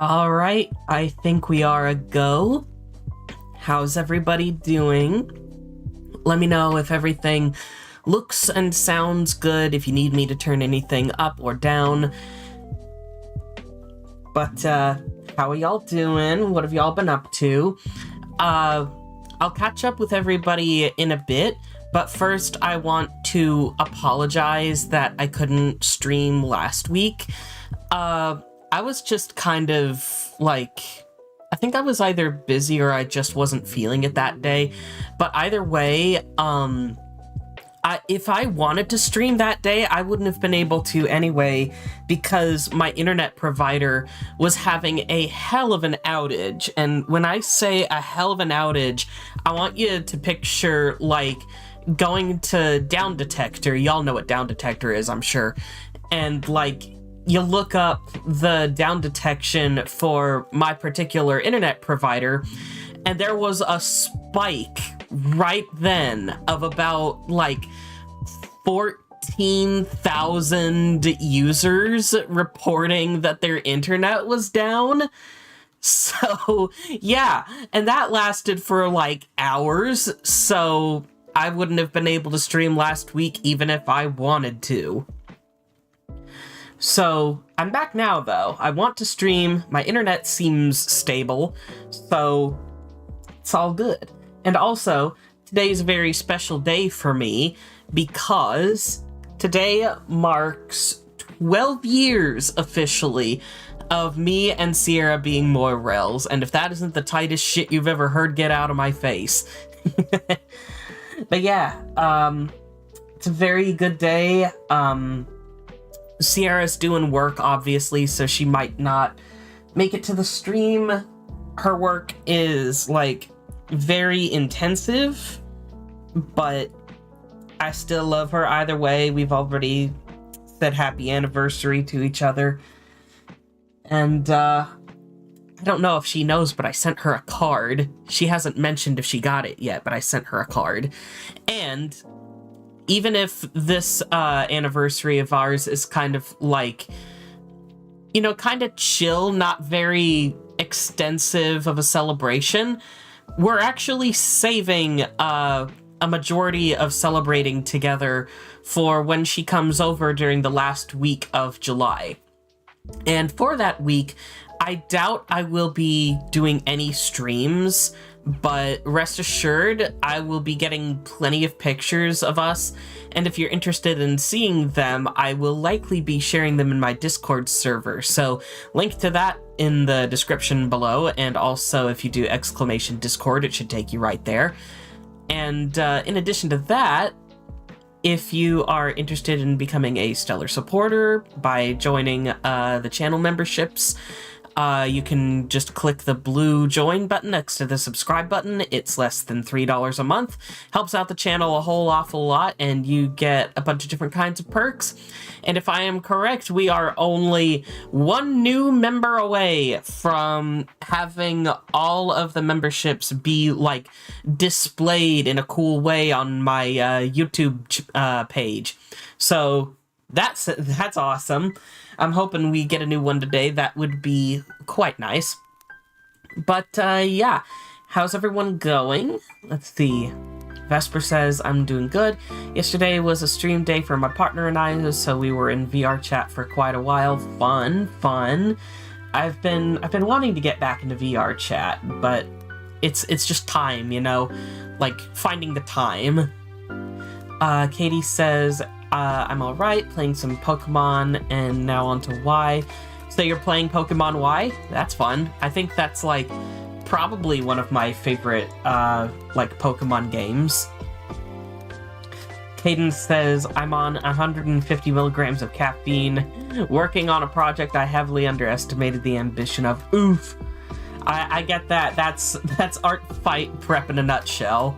Alright, I think we are a go. How's everybody doing? Let me know if everything looks and sounds good, if you need me to turn anything up or down. But, how are y'all doing? What have y'all been up to? I'll catch up with everybody in a bit, but first I want to apologize that I couldn't stream last week. I was just kind of, I think I was either busy or I just wasn't feeling it that day. But either way, if I wanted to stream that day, I wouldn't have been able to anyway, because my internet provider was having a hell of an outage. And when I say a hell of an outage, I want you to picture, going to Down Detector. Y'all know what Down Detector is, I'm sure. And, you look up the down detection for my particular internet provider, and there was a spike right then of about 14,000 users reporting that their internet was down. So yeah, and that lasted for hours, so I wouldn't have been able to stream last week even if I wanted to. So, I'm back now, though. I want to stream, my internet seems stable, so it's all good. And also, today's a very special day for me, because today marks 12 years, officially, of me and Sierra being Morels, and if that isn't the tightest shit you've ever heard get out of my face. But yeah, it's a very good day. Sierra's doing work, obviously, so she might not make it to the stream. Her work is, very intensive, but I still love her either way. We've already said happy anniversary to each other. And, I don't know if she knows, but I sent her a card. She hasn't mentioned if she got it yet, but I sent her a card. And even if this anniversary of ours is kind of kind of chill, not very extensive of a celebration, we're actually saving a majority of celebrating together for when she comes over during the last week of July. And for that week, I doubt I will be doing any streams, but rest assured, I will be getting plenty of pictures of us, and if you're interested in seeing them, I will likely be sharing them in my Discord server, so link to that in the description below, and also if you do !Discord, it should take you right there. And in addition to that, if you are interested in becoming a stellar supporter by joining the channel memberships, you can just click the blue join button next to the subscribe button. It's less than $3 a month. Helps out the channel a whole awful lot, and you get a bunch of different kinds of perks. And if I am correct, we are only one new member away from having all of the memberships be, displayed in a cool way on my YouTube page. So that's awesome. I'm hoping we get a new one today. That would be quite nice. But, yeah. How's everyone going? Let's see. Vesper says, I'm doing good. Yesterday was a stream day for my partner and I, so we were in VR chat for quite a while. Fun. I've been wanting to get back into VR chat, but it's just time, finding the time. Katie says, I'm alright, playing some Pokemon, and now on to Y. So you're playing Pokemon Y? That's fun. I think that's, probably one of my favorite, Pokemon games. Caden says, I'm on 150 milligrams of caffeine, working on a project I heavily underestimated the ambition of. Oof! I get that. That's art fight prep in a nutshell.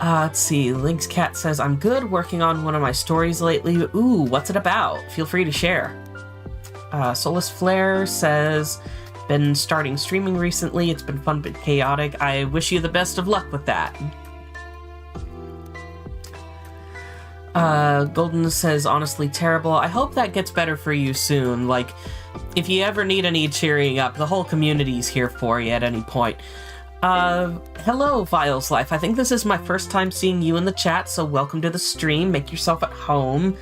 Let's see, Lynx Cat says, I'm good, working on one of my stories lately. Ooh, what's it about? Feel free to share. Solus Flare says, been starting streaming recently, it's been fun but chaotic. I wish you the best of luck with that. Golden says, honestly terrible. I hope that gets better for you soon. if you ever need any cheering up, the whole community's here for you at any point. Hello, Viles Life. I think this is my first time seeing you in the chat, so welcome to the stream. Make yourself at home.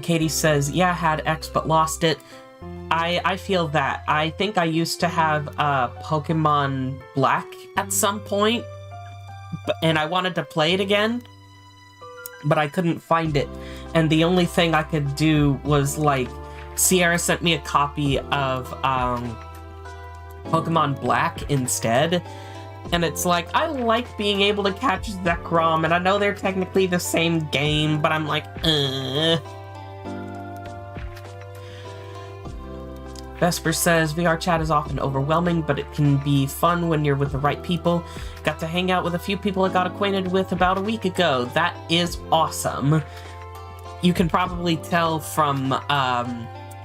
Katie says, yeah, I had X but lost it. I feel that. I think I used to have Pokemon Black at some point, and I wanted to play it again, but I couldn't find it. And the only thing I could do was, like, Sierra sent me a copy of Pokemon Black instead. And it's like, I like being able to catch Zekrom, and I know they're technically the same game, but I'm like, Vesper says, VR chat is often overwhelming, but it can be fun when you're with the right people. Got to hang out with a few people I got acquainted with about a week ago. That is awesome. You can probably tell from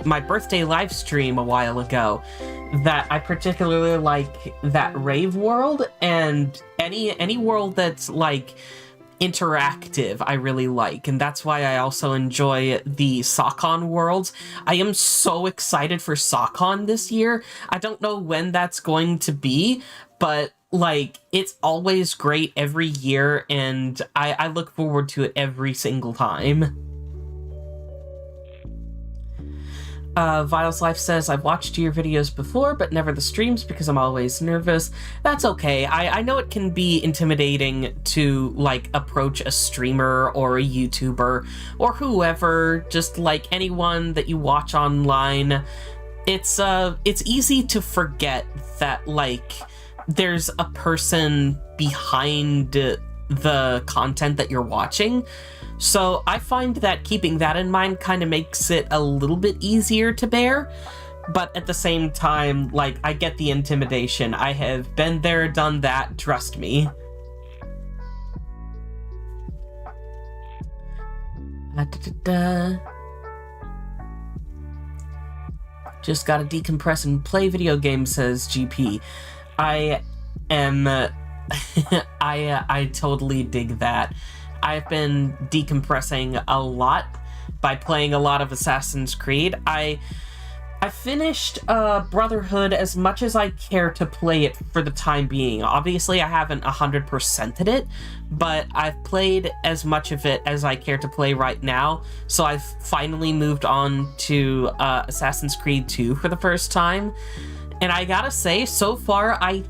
my birthday live stream a while ago that I particularly like that rave world, and any world that's like interactive I really like, and that's why I also enjoy the Sakon worlds. I am so excited for Sakon this year. I don't know when that's going to be, but like it's always great every year, and I look forward to it every single time. Viles Life says, I've watched your videos before, but never the streams because I'm always nervous. That's okay. I know it can be intimidating to, like, approach a streamer or a YouTuber or whoever, just like anyone that you watch online. It's easy to forget that, like, there's a person behind the content that you're watching. So I find that keeping that in mind kind of makes it a little bit easier to bear, but at the same time, like, I get the intimidation. I have been there, done that, trust me. Just gotta decompress and play video games, says GP. I am... I totally dig that. I've been decompressing a lot by playing a lot of Assassin's Creed. I finished Brotherhood as much as I care to play it for the time being. Obviously, I haven't 100%ed it, but I've played as much of it as I care to play right now. So I've finally moved on to Assassin's Creed 2 for the first time. And I gotta say, so far, I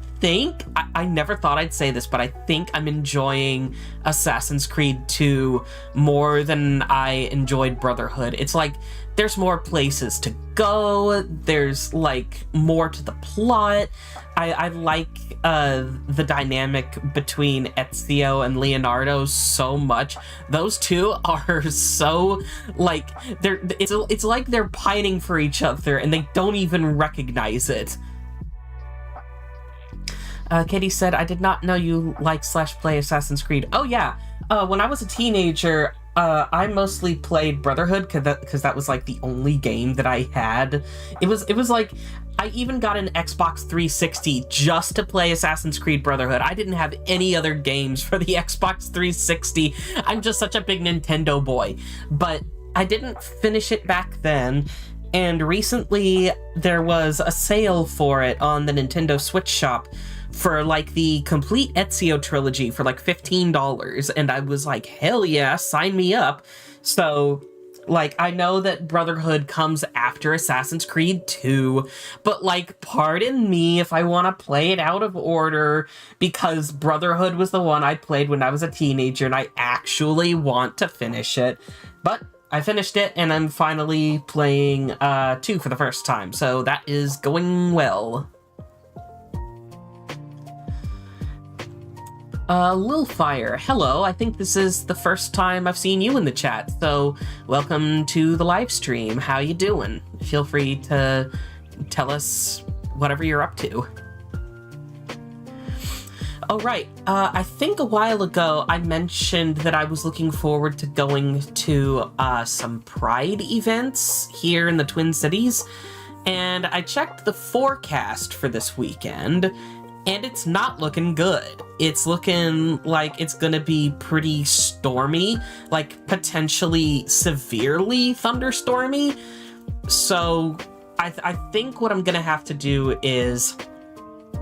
never thought I'd say this, but I think I'm enjoying Assassin's Creed 2 more than I enjoyed Brotherhood. It's like, there's more places to go, there's, like, more to the plot. I like the dynamic between Ezio and Leonardo so much. Those two are so, like, it's like they're pining for each other, and they don't even recognize it. Katie said, I did not know you like/play Assassin's Creed. Oh yeah, when I was a teenager, I mostly played Brotherhood because that was like the only game that I had. It was like, I even got an Xbox 360 just to play Assassin's Creed Brotherhood. I didn't have any other games for the Xbox 360. I'm just such a big Nintendo boy. But I didn't finish it back then. And recently there was a sale for it on the Nintendo Switch shop for like the complete Ezio trilogy for like $15, and I was like, hell yeah, sign me up. So like, I know that Brotherhood comes after Assassin's Creed 2, but like, pardon me if I want to play it out of order, because Brotherhood was the one I played when I was a teenager and I actually want to finish it. But I finished it, and I'm finally playing 2 for the first time, so that is going well. Lil Fire, hello. I think this is the first time I've seen you in the chat, so welcome to the live stream. How you doing? Feel free to tell us whatever you're up to. Oh, right. I think a while ago I mentioned that I was looking forward to going to some Pride events here in the Twin Cities, and I checked the forecast for this weekend, and it's not looking good. It's looking like it's gonna be pretty stormy, like potentially severely thunderstormy. So I think what I'm gonna have to do is,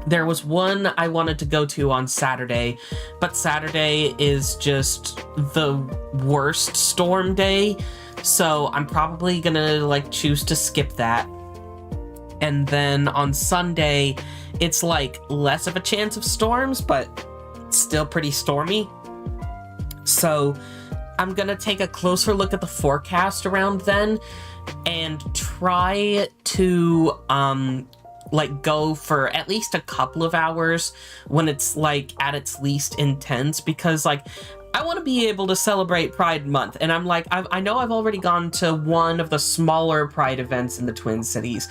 there was one I wanted to go to on Saturday, but Saturday is just the worst storm day, so I'm probably gonna like choose to skip that. And then on Sunday, it's like less of a chance of storms, but still pretty stormy. So I'm gonna take a closer look at the forecast around then and try to like go for at least a couple of hours when it's like at its least intense, because like I want to be able to celebrate Pride Month, and I'm like, I know I've already gone to one of the smaller Pride events in the Twin Cities,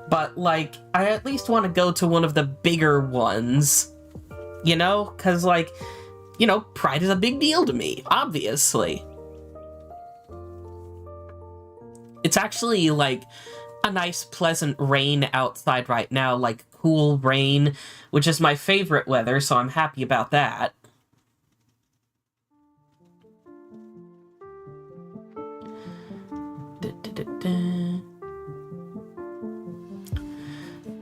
but like I at least want to go to one of the bigger ones, you know, because like, you know, Pride is a big deal to me, obviously. It's actually like a nice pleasant rain outside right now, like cool rain, which is my favorite weather, so I'm happy about that.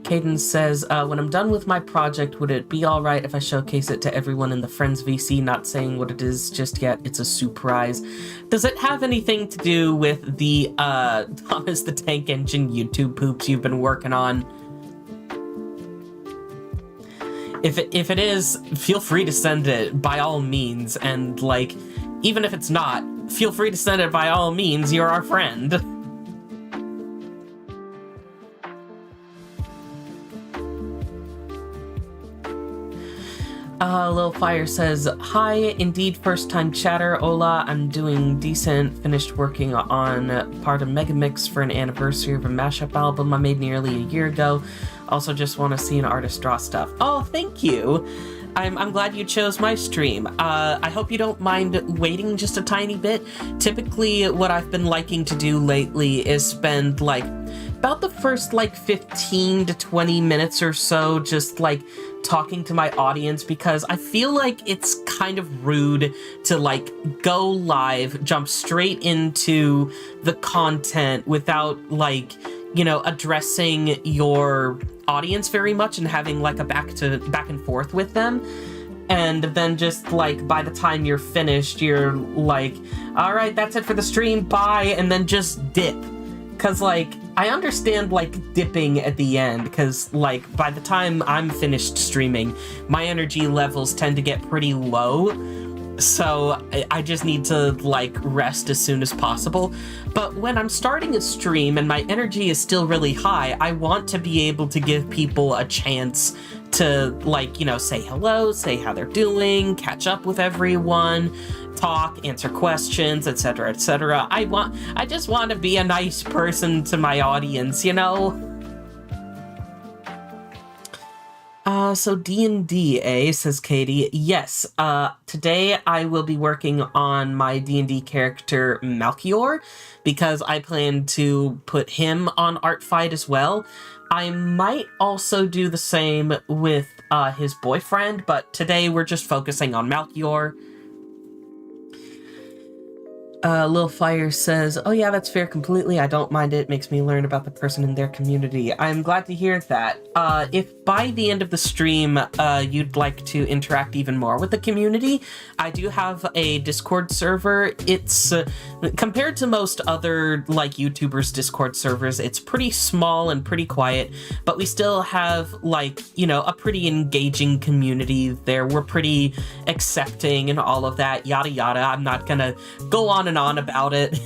Caden says, when I'm done with my project, would it be alright if I showcase it to everyone in the Friends VC? Not saying what it is just yet, it's a surprise. Does it have anything to do with the Thomas the Tank Engine YouTube poops you've been working on? If it is, feel free to send it by all means, and like, even if it's not, feel free to send it by all means, you're our friend. Lil Fire says, hi, indeed, first time chatter. Hola, I'm doing decent. Finished working on part of Megamix for an anniversary of a mashup album I made nearly a year ago. Also just want to see an artist draw stuff. Oh, thank you. I'm glad you chose my stream. I hope you don't mind waiting just a tiny bit. Typically, what I've been liking to do lately is spend like about the first like 15 to 20 minutes or so just like talking to my audience, because I feel like it's kind of rude to like go live, jump straight into the content without like, you know, addressing your audience very much and having like a back and forth with them. And then just like by the time you're finished, you're like, all right, that's it for the stream, bye, and then just dip. Cause like, I understand like dipping at the end, because like by the time I'm finished streaming, my energy levels tend to get pretty low. So I just need to like rest as soon as possible. But when I'm starting a stream and my energy is still really high, I want to be able to give people a chance to like, you know, say hello, say how they're doing, catch up with everyone, talk, answer questions, etc., etc. I just want to be a nice person to my audience, you know? So D&D, says Katie. Yes, today I will be working on my D&D character Malchior, because I plan to put him on Artfight as well. I might also do the same with his boyfriend, but today we're just focusing on Malchior. Lil Fire says, oh yeah, that's fair completely. I don't mind it. Makes me learn about the person in their community. I'm glad to hear that. If by the end of the stream, you'd like to interact even more with the community, I do have a Discord server. It's, compared to most other, like, YouTubers' Discord servers, it's pretty small and pretty quiet, but we still have, like, you know, a pretty engaging community there. We're pretty accepting and all of that, yada yada. I'm not gonna go on about it.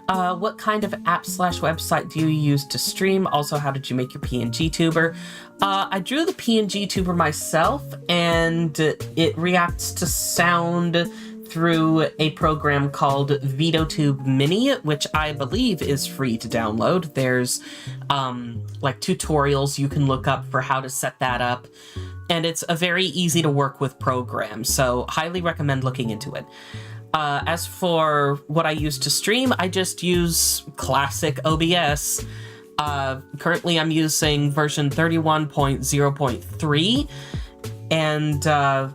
What kind of app/website do you use to stream? Also, how did you make your PNG tuber? I drew the PNG tuber myself, and it reacts to sound through a program called VideoTube Mini, which I believe is free to download. There's like tutorials you can look up for how to set that up, and it's a very easy to work with program, so highly recommend looking into it. As for what I use to stream, I just use classic OBS. Currently I'm using version 31.0.3, and I've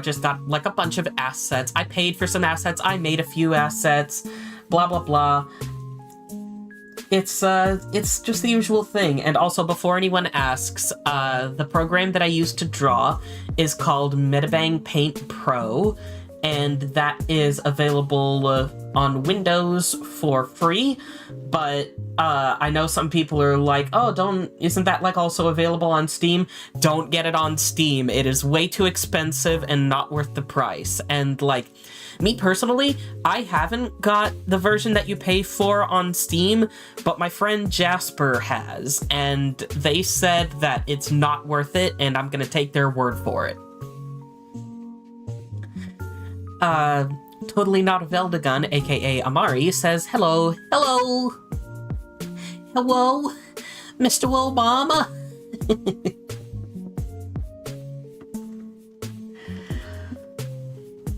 just got like a bunch of assets. I paid for some assets, I made a few assets, blah blah blah. It's just the usual thing. And also, before anyone asks, the program that I use to draw is called Metabang Paint Pro, and that is available on Windows for free. But I know some people are like, oh, isn't that like also available on Steam? Don't get it on Steam. It is way too expensive and not worth the price. And like, me personally, I haven't got the version that you pay for on Steam, but my friend Jasper has, and they said that it's not worth it, and I'm gonna take their word for it. Totally Not a Veldagun, aka Amari, says, hello, hello, hello, Mr. Obama.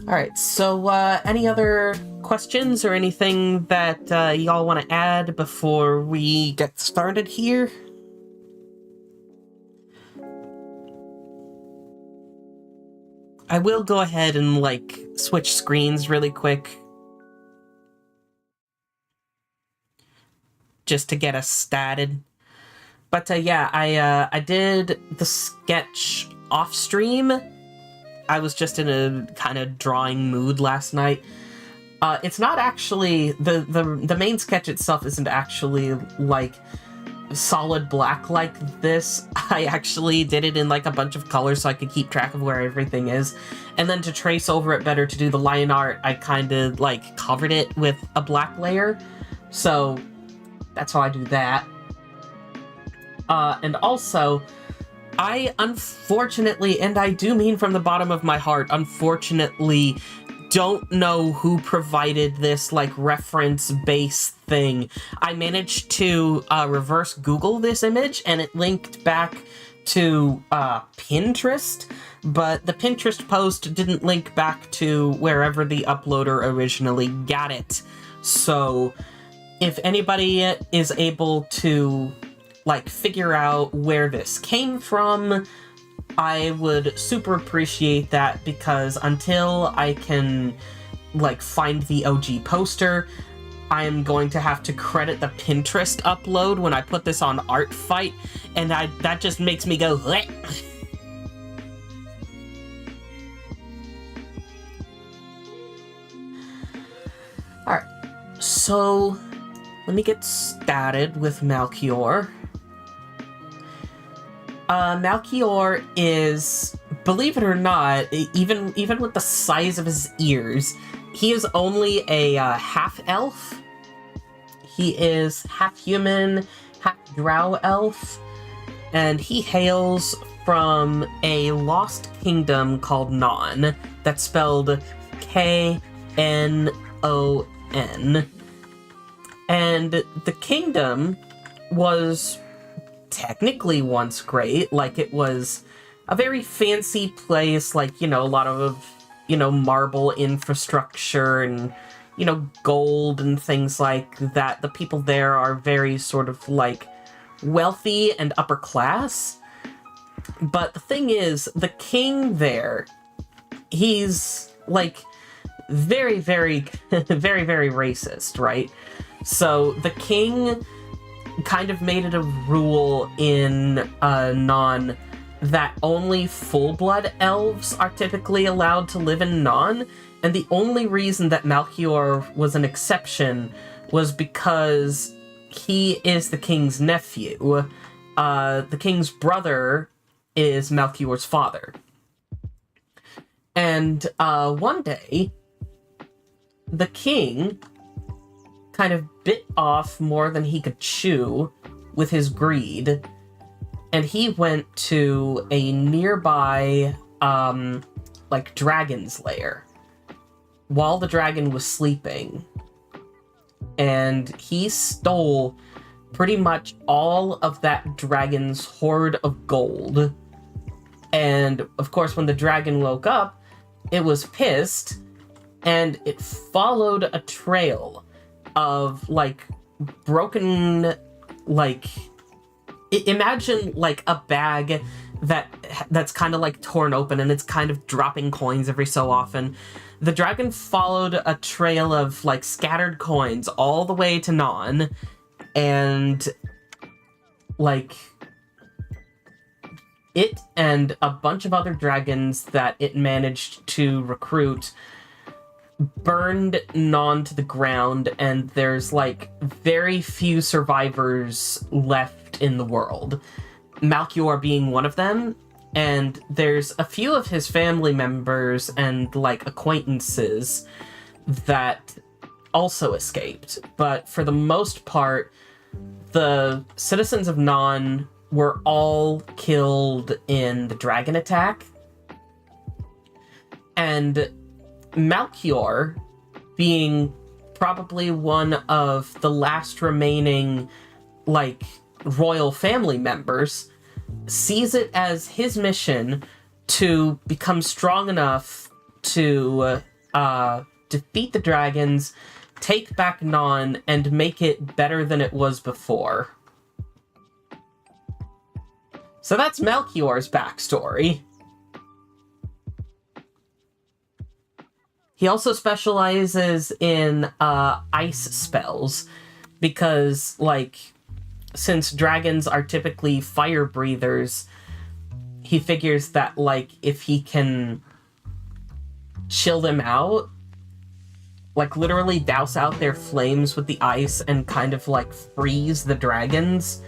Alright, so any other questions or anything that y'all want to add before we get started here? I will go ahead and, like, switch screens really quick. Just to get us started. But yeah, I did the sketch off stream. I was just in a kind of drawing mood last night. It's not actually, the main sketch itself isn't actually, like, solid black like this. I actually did it in, like, a bunch of colors so I could keep track of where everything is. And then to trace over it better, to do the line art, I kind of, like, covered it with a black layer. So, that's how I do that. And also, I unfortunately, and I do mean from the bottom of my heart, unfortunately, don't know who provided this, like, reference-based thing. I managed to reverse Google this image, and it linked back to Pinterest, but the Pinterest post didn't link back to wherever the uploader originally got it. So, if anybody is able to, like, figure out where this came from, I would super appreciate that, because until I can, like, find the OG poster, I'm going to have to credit the Pinterest upload when I put this on ArtFight, and that just makes me go, bleh. Alright, so let me get started with Malchior. Malchior is, believe it or not, even with the size of his ears, he is only a half-elf. He is half-human, half-drow elf, and he hails from a lost kingdom called Non, that's spelled K-N-O-N. And the kingdom was technically once great. Like, it was a very fancy place, like, a lot of, marble infrastructure and, gold and things like that. The people there are very sort of, like, wealthy and upper class. But the thing is, the king there, he's, like, very, very, very, very racist, right? So the king kind of made it a rule in Non that only full-blood elves are typically allowed to live in Non, and the only reason that Malchior was an exception was because he is the king's nephew. The king's brother is Malchior's father. And one day, the king kind of bit off more than he could chew with his greed, and he went to a nearby, like, dragon's lair while the dragon was sleeping, and he stole pretty much all of that dragon's hoard of gold. And, of course, when the dragon woke up, it was pissed, and it followed a trail of, like, broken like, imagine, like, a bag that's kind of, like, torn open, and it's kind of dropping coins every so often. The dragon followed a trail of, like, scattered coins all the way to Non, and, like, it and a bunch of other dragons that it managed to recruit burned Non to the ground, and there's, like, very few survivors left in the world. Malchior being one of them, and there's a few of his family members and, like, acquaintances that also escaped. But for the most part, the citizens of Non were all killed in the dragon attack. And Malchior, being probably one of the last remaining, like, royal family members, sees it as his mission to become strong enough to defeat the dragons, take back Non, and make it better than it was before. So that's Malchior's backstory. He also specializes in ice spells, because, like, since dragons are typically fire breathers, he figures that, like, if he can chill them out, like, literally douse out their flames with the ice and kind of, like, freeze the dragons,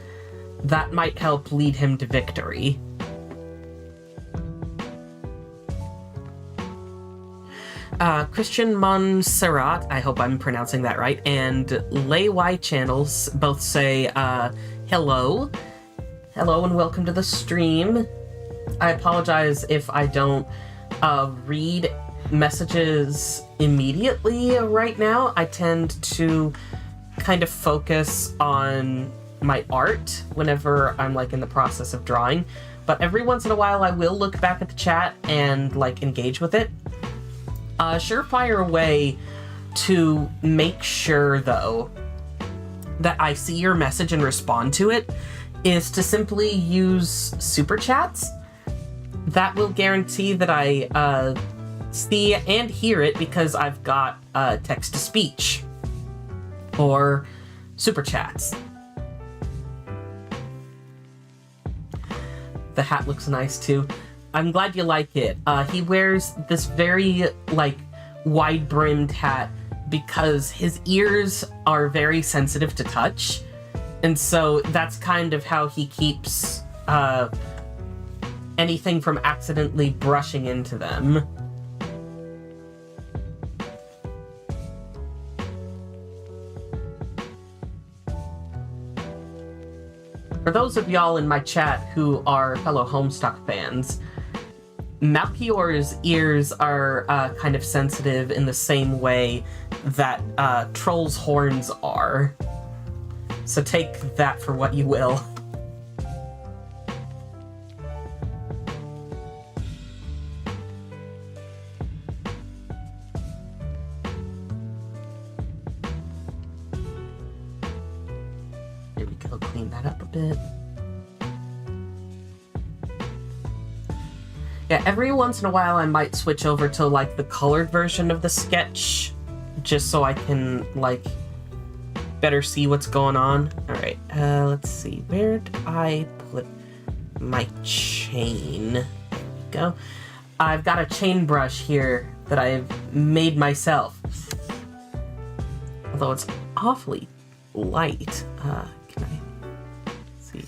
that might help lead him to victory. Christian Montserrat, I hope I'm pronouncing that right, and Lay Y Channels both say, hello. Hello and welcome to the stream. I apologize if I don't read messages immediately right now. I tend to kind of focus on my art whenever I'm, like, in the process of drawing. But every once in a while I will look back at the chat and, like, engage with it. Surefire way to make sure, though, that I see your message and respond to it is to simply use Superchats. That will guarantee that I see and hear it, because I've got text-to-speech or Superchats. The hat looks nice, too. I'm glad you like it. He wears this very, like, wide-brimmed hat because his ears are very sensitive to touch. And so that's kind of how he keeps anything from accidentally brushing into them. For those of y'all in my chat who are fellow Homestuck fans, Malchior's ears are kind of sensitive in the same way that Troll's horns are. So take that for what you will. There we go, clean that up a bit. Yeah, every once in a while I might switch over to, like, the colored version of the sketch, just so I can, like, better see what's going on. Alright, let's see. Where did I put my chain? There we go. I've got a chain brush here that I've made myself. Although it's awfully light. Can I see?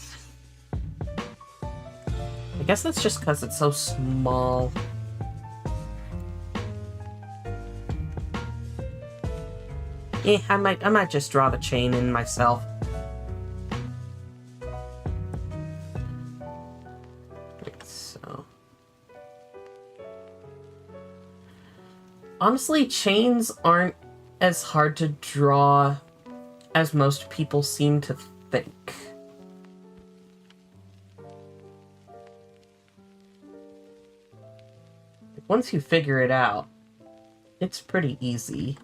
I guess that's just because it's so small. Yeah, I might just draw the chain in myself. So, honestly, chains aren't as hard to draw as most people seem to think. Once you figure it out, it's pretty easy.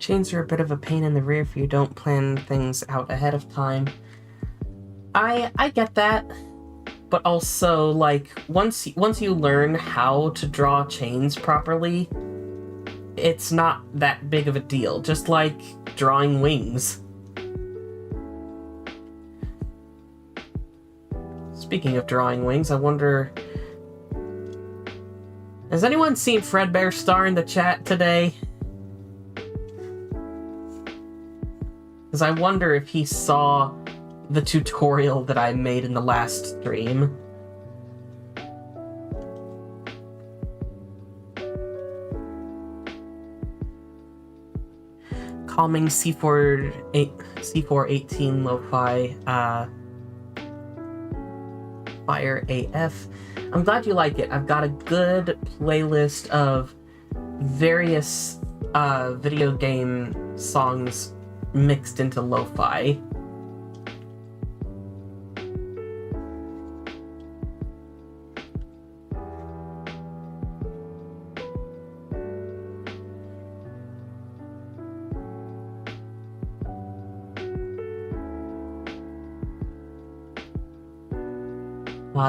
Chains are a bit of a pain in the rear if you don't plan things out ahead of time. I get that, but also, like, once you learn how to draw chains properly, it's not that big of a deal, just like drawing wings. Speaking of drawing wings, I wonder... Has anyone seen Fredbear Star in the chat today? Because I wonder if he saw the tutorial that I made in the last stream. Calming C418 Lo-Fi, Fire AF. I'm glad you like it. I've got a good playlist of various video game songs mixed into lo-fi.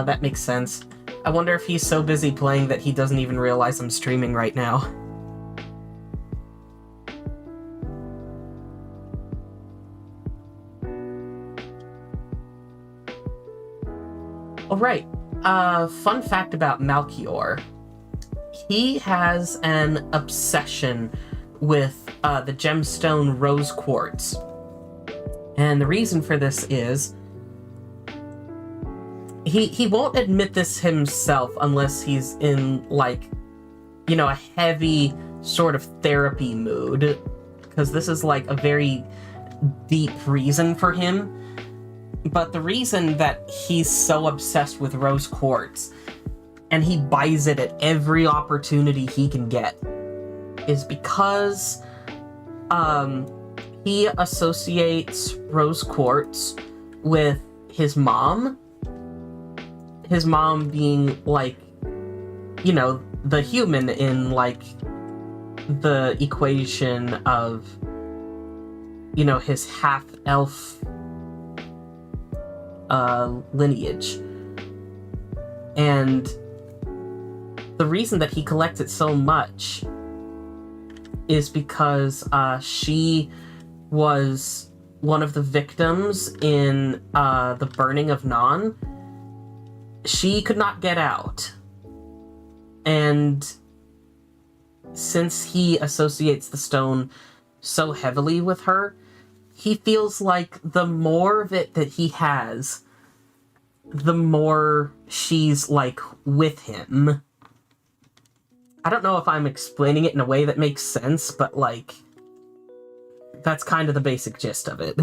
That makes sense. I wonder if he's so busy playing that he doesn't even realize I'm streaming right now. Alright, fun fact about Malchior. He has an obsession with the gemstone rose quartz. And the reason for this is he won't admit this himself unless he's in, like, you know, a heavy sort of therapy mood, because this is like a very deep reason for him. But the reason that he's so obsessed with rose quartz, and he buys it at every opportunity he can get, is because he associates rose quartz with his mom. His mom being, like, you know, the human in, like, the equation of, you know, his half-elf lineage. And the reason that he collects it so much is because she was one of the victims in the burning of Non. She could not get out. And since he associates the stone so heavily with her, he feels like the more of it that he has, the more she's, like, with him. I don't know if I'm explaining it in a way that makes sense, but, like, that's kind of the basic gist of it.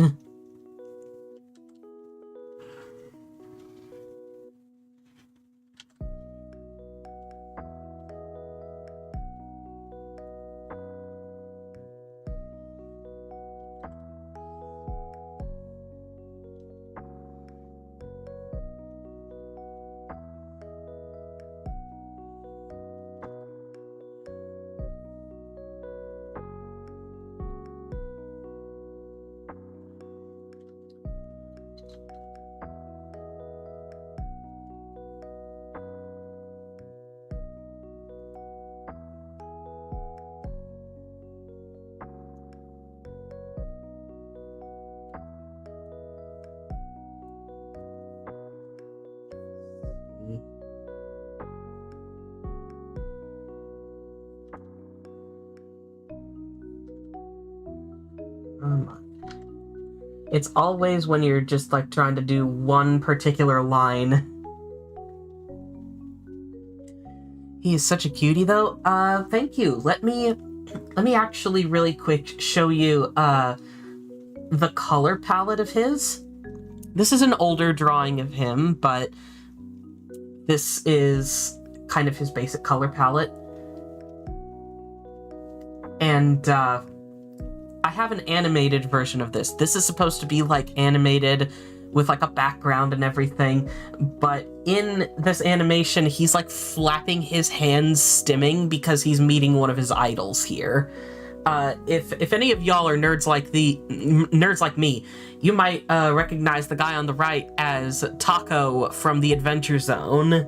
It's always when you're just, like, trying to do one particular line. He is such a cutie, though. Thank you. Let me actually really quick show you, the color palette of his. This is an older drawing of him, but this is kind of his basic color palette. And, I have an animated version of this. This is supposed to be, like, animated with, like, a background and everything, but in this animation, he's, like, flapping his hands stimming because he's meeting one of his idols here. if any of y'all are nerds like me, you might recognize the guy on the right as Taco from the Adventure Zone.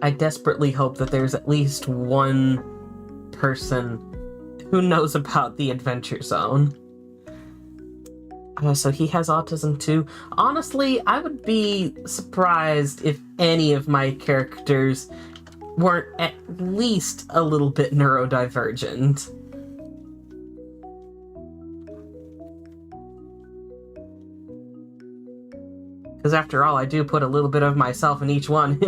I desperately hope that there's at least one person who knows about the Adventure Zone. So he has autism too. Honestly, I would be surprised if any of my characters weren't at least a little bit neurodivergent. Because after all, I do put a little bit of myself in each one.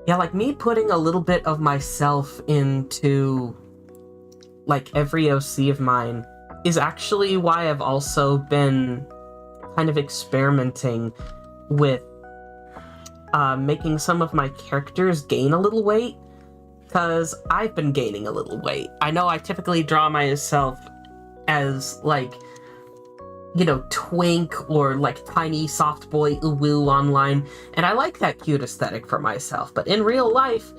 Yeah, like me putting a little bit of myself into like every OC of mine is actually why I've also been kind of experimenting with making some of my characters gain a little weight, because I've been gaining a little weight. I know I typically draw myself as like, you know, twink or like tiny soft boy uwu online, and I like that cute aesthetic for myself, but in real life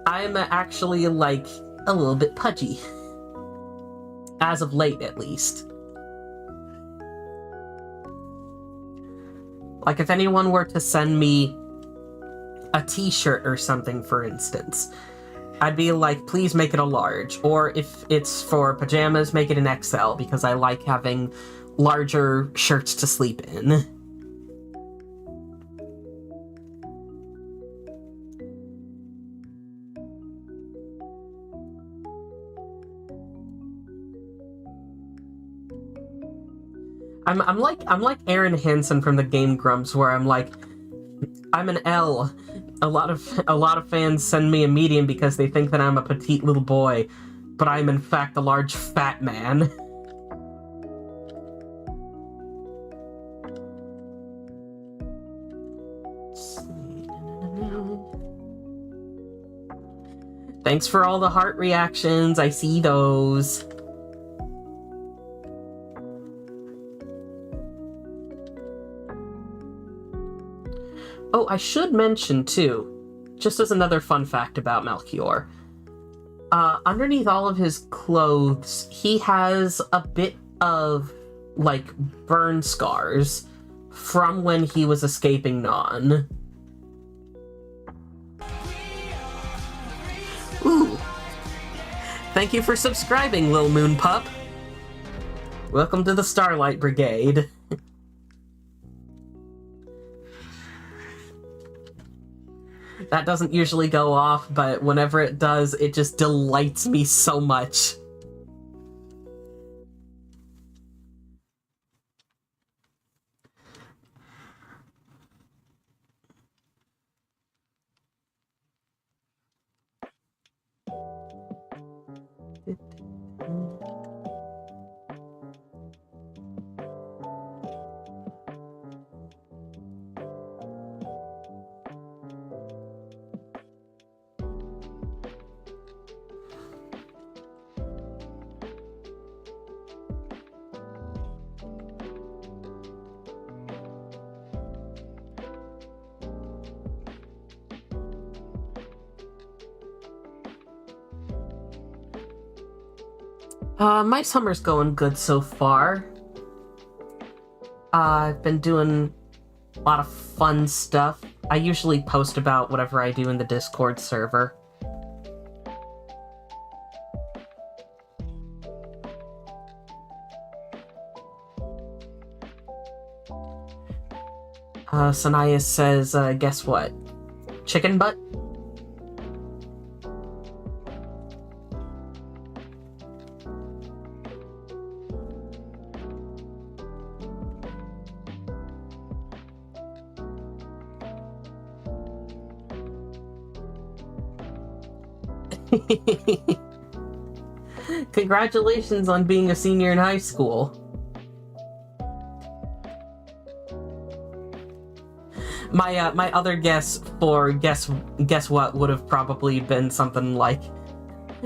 I'm actually like a little bit pudgy. As of late, at least. Like, if anyone were to send me a t-shirt or something, for instance, I'd be like, please make it a large. Or if it's for pajamas, make it an XL, because I like having larger shirts to sleep in. I'm like Aaron Hansen from the Game Grumps, where I'm like, I'm an L. A lot of fans send me a medium because they think that I'm a petite little boy, but I'm in fact a large fat man. Thanks for all the heart reactions. I see those. Oh, I should mention, too, just as another fun fact about Melchior, underneath all of his clothes, he has a bit of, like, burn scars from when he was escaping Non. Ooh. Thank you for subscribing, Lil Moon Pup. Welcome to the Starlight Brigade. That doesn't usually go off, but whenever it does, it just delights me so much. My summer's going good so far. I've been doing a lot of fun stuff. I usually post about whatever I do in the Discord server. Sanaya says, guess what? Chicken butt? Congratulations on being a senior in high school. My other guess for guess what would have probably been something like,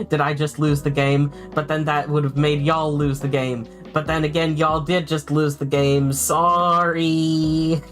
did I just lose the game? But then that would have made y'all lose the game. But then again, y'all did just lose the game. Sorry.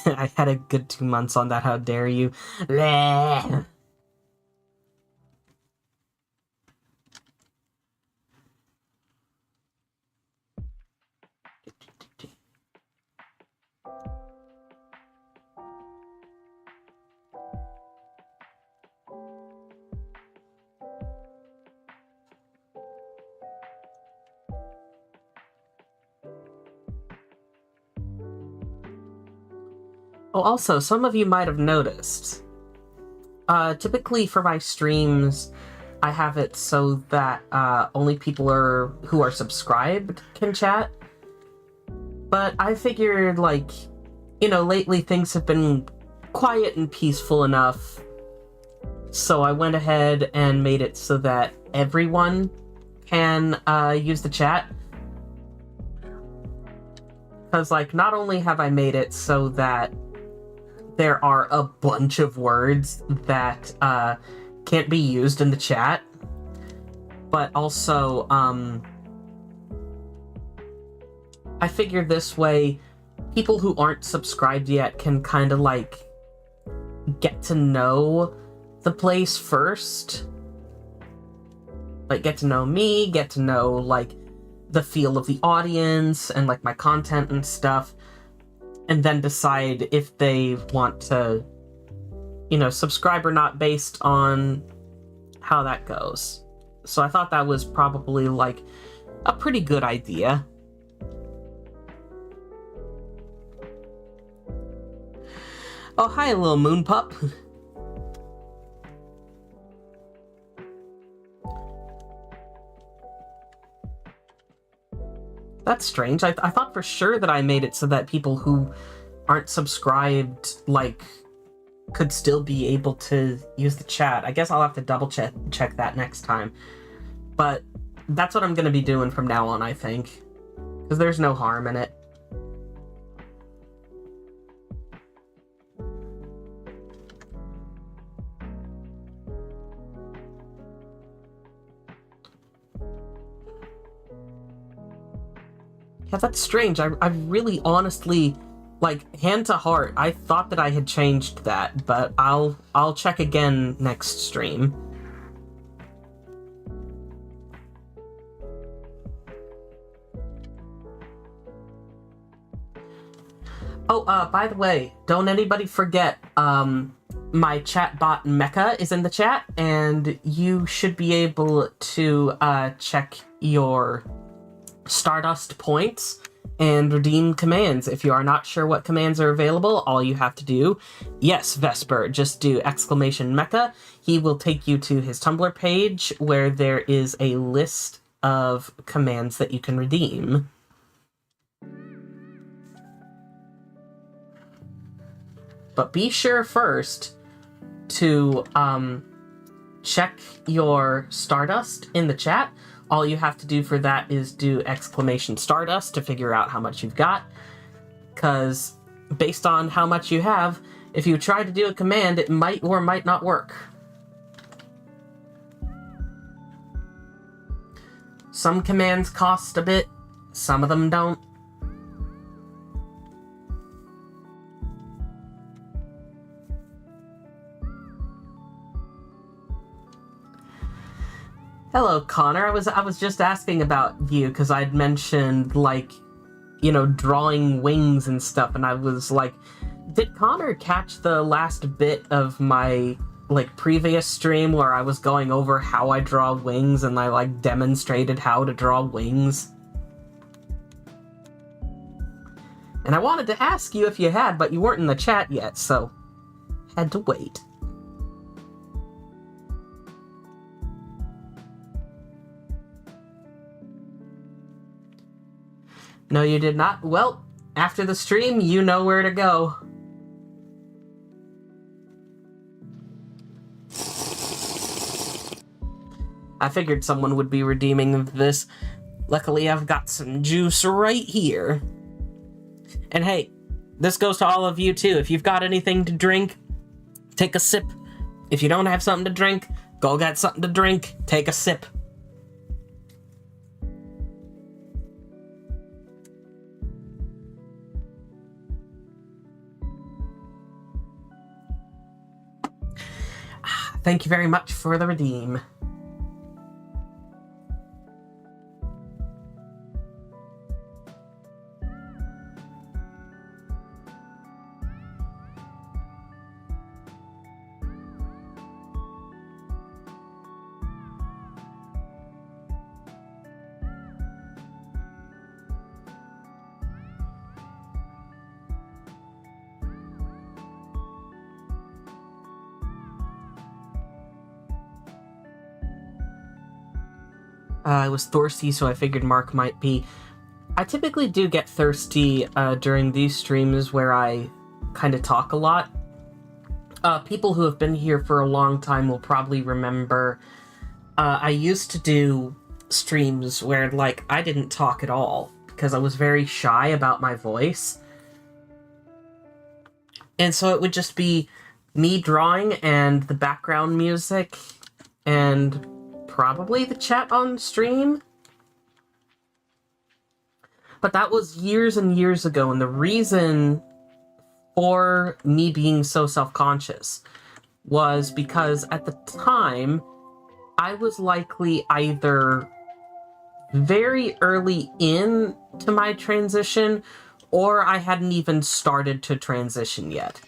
I had a good 2 months on that, how dare you. Bleh. Oh, also, some of you might have noticed, typically for my streams, I have it so that only people who are subscribed can chat. But I figured, like, you know, lately things have been quiet and peaceful enough, so I went ahead and made it so that everyone can use the chat. Because, like, not only have I made it so that there are a bunch of words that can't be used in the chat, but also, I figured this way, people who aren't subscribed yet can kind of, like, get to know the place first. Like, get to know me, get to know, like, the feel of the audience, and, like, my content and stuff, and then decide if they want to, you know, subscribe or not based on how that goes. So I thought that was probably, like, a pretty good idea. Oh, hi, little moon pup. That's strange. I thought for sure that I made it so that people who aren't subscribed, like, could still be able to use the chat. I guess I'll have to double check that next time. But that's what I'm going to be doing from now on, I think. Because there's no harm in it. Yeah, that's strange. I really honestly, like, hand to heart, I thought that I had changed that, but I'll check again next stream. Oh, by the way, don't anybody forget, my chatbot Mecha is in the chat, and you should be able to, check your Stardust points and redeem commands. If you are not sure what commands are available, all you have to do, yes, Vesper, just do !Mecha. He will take you to his Tumblr page where there is a list of commands that you can redeem. But be sure first to check your Stardust in the chat. All you have to do for that is do !Stardust to figure out how much you've got. Because based on how much you have, if you try to do a command, it might or might not work. Some commands cost a bit, some of them don't. Hello, Connor. I was just asking about you because I'd mentioned, like, you know, drawing wings and stuff, and I was like, did Connor catch the last bit of my, like, previous stream where I was going over how I draw wings and I, like, demonstrated how to draw wings? And I wanted to ask you if you had, but you weren't in the chat yet, so had to wait. No, you did not? Well, after the stream, you know where to go. I figured someone would be redeeming this. Luckily, I've got some juice right here. And hey, this goes to all of you too. If you've got anything to drink, take a sip. If you don't have something to drink, go get something to drink. Take a sip. Thank you very much for the redeem. I was thirsty, so I figured Mark might be. I typically do get thirsty during these streams where I kind of talk a lot. People who have been here for a long time will probably remember I used to do streams where, like, I didn't talk at all because I was very shy about my voice. And so it would just be me drawing and the background music and probably the chat on stream. But that was years and years ago, and the reason for me being so self-conscious was because at the time, I was likely either very early in to my transition, or I hadn't even started to transition yet.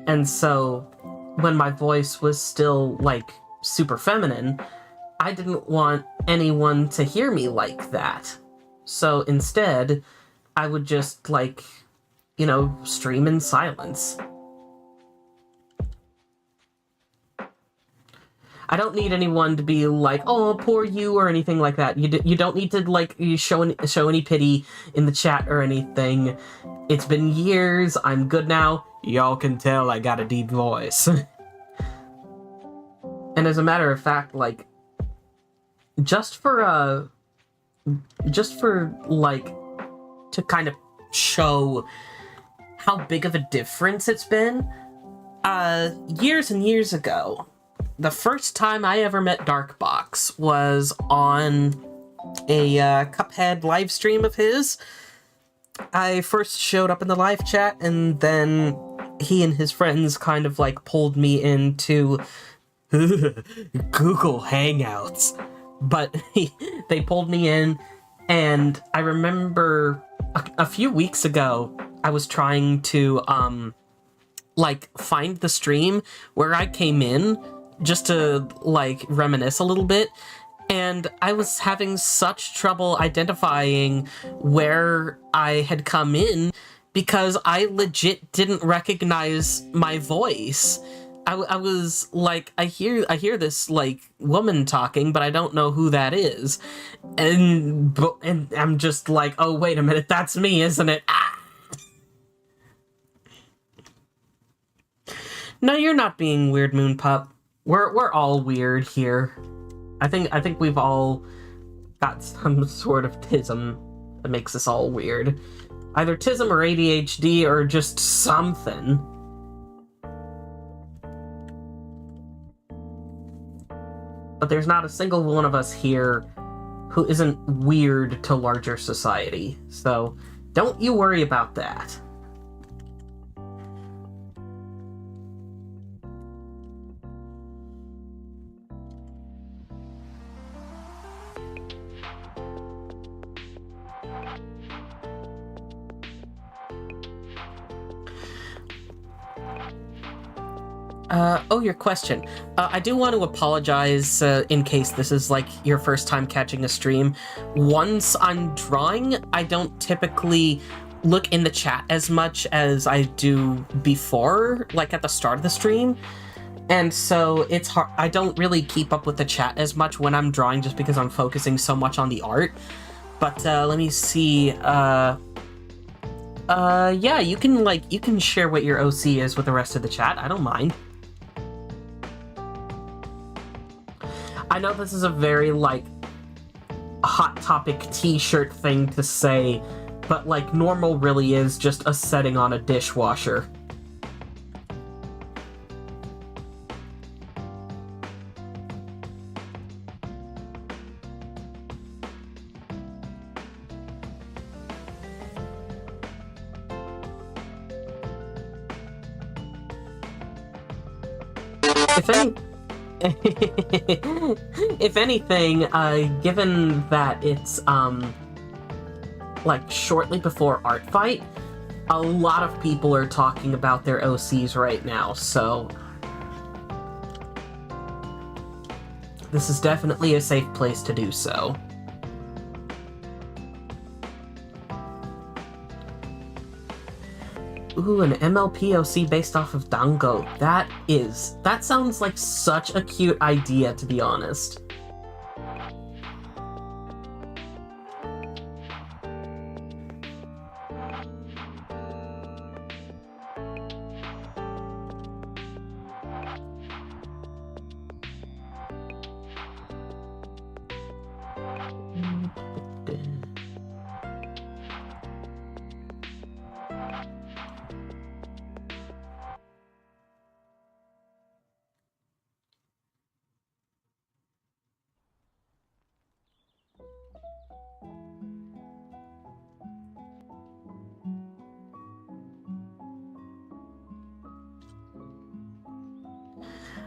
And so, when my voice was still, like, super feminine, I didn't want anyone to hear me like that. So instead, I would just, like, you know, stream in silence. I don't need anyone to be like, oh, poor you, or anything like that. You don't need to, like, show any pity in the chat or anything. It's been years, I'm good now. Y'all can tell I got a deep voice. And as a matter of fact, like, just for, like, to kind of show how big of a difference it's been, years and years ago, the first time I ever met Darkbox was on a Cuphead live stream of his. I first showed up in the live chat, and then he and his friends kind of, like, pulled me into Google Hangouts. But they pulled me in, and I remember a few weeks ago, I was trying to, like, find the stream where I came in, just to, like, reminisce a little bit, and I was having such trouble identifying where I had come in because I legit didn't recognize my voice. I was like, I hear this, like, woman talking, but I don't know who that is. And I'm just like, oh, wait a minute, that's me, isn't it? Ah! No, you're not being weird, Moon Pup. We're all weird here. I think we've all got some sort of tism that makes us all weird. Either tism or ADHD or just something. But there's not a single one of us here who isn't weird to larger society. So don't you worry about that. Oh, your question. I do want to apologize in case this is like your first time catching a stream. Once I'm drawing, I don't typically look in the chat as much as I do before, like at the start of the stream. And so it's hard. I don't really keep up with the chat as much when I'm drawing just because I'm focusing so much on the art. But let me see. Yeah, you can share what your OC is with the rest of the chat. I don't mind. I know this is a very, like, hot topic t-shirt thing to say, but, like, normal really is just a setting on a dishwasher. If anything, given that it's, like, shortly before Art Fight, a lot of people are talking about their OCs right now, so this is definitely a safe place to do so. Ooh, an MLP OC based off of Dango. That sounds like such a cute idea, to be honest.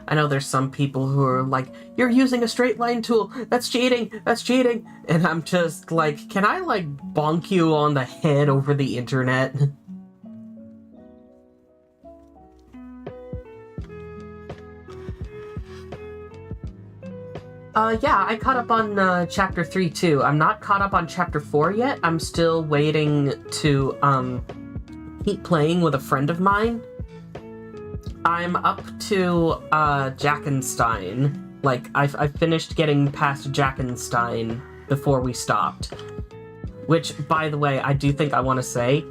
I know there's some people who are like, you're using a straight line tool, that's cheating, that's cheating, and I'm just like, can I like bonk you on the head over the internet? Yeah, I caught up on chapter 3 too. I'm not caught up on chapter 4 yet. I'm still waiting to keep playing with a friend of mine. I'm up to Jackenstein. Like, I finished getting past Jackenstein before we stopped. Which, by the way, I do think I want to say,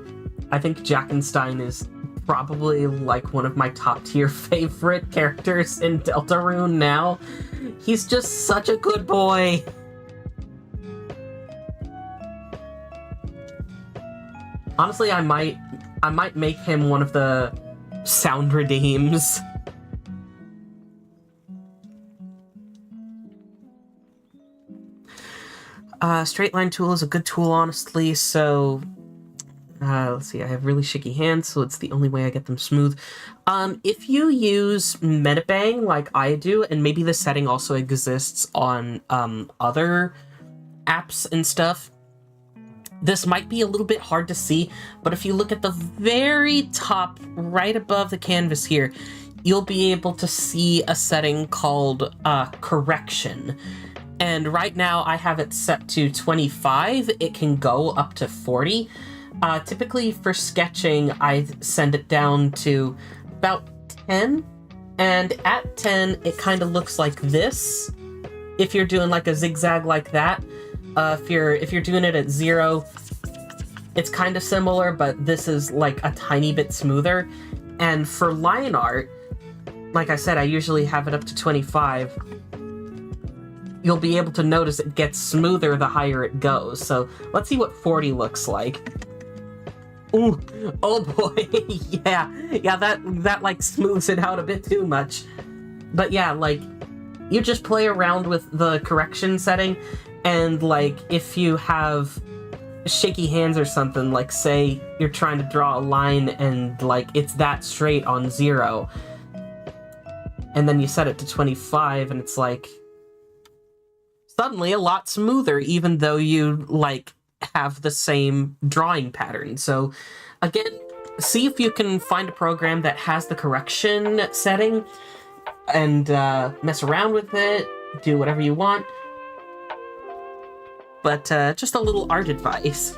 I think Jackenstein is probably like one of my top tier favorite characters in Deltarune now. He's just such a good boy. Honestly, I might make him one of the sound redeems. Straight line tool is a good tool, honestly, so let's see, I have really shaky hands, so it's the only way I get them smooth. If you use Metabang like I do, and maybe the setting also exists on other apps and stuff, this might be a little bit hard to see, but if you look at the very top, right above the canvas here, you'll be able to see a setting called correction. And right now I have it set to 25. It can go up to 40. Typically for sketching, I send it down to about 10. And at 10, it kind of looks like this. If you're doing like a zigzag like that. If you're doing it at 0, it's kind of similar, but this is like a tiny bit smoother. And for line art, like I said, I usually have it up to 25. You'll be able to notice it gets smoother the higher it goes. So let's see what 40 looks like. Ooh, oh boy, yeah, that like smooths it out a bit too much. But yeah, like, you just play around with the correction setting, and like, if you have shaky hands or something, like say you're trying to draw a line and like it's that straight on 0, and then you set it to 25 and it's like suddenly a lot smoother, even though you like have the same drawing pattern. So again, see if you can find a program that has the correction setting and mess around with it, do whatever you want. But just a little art advice.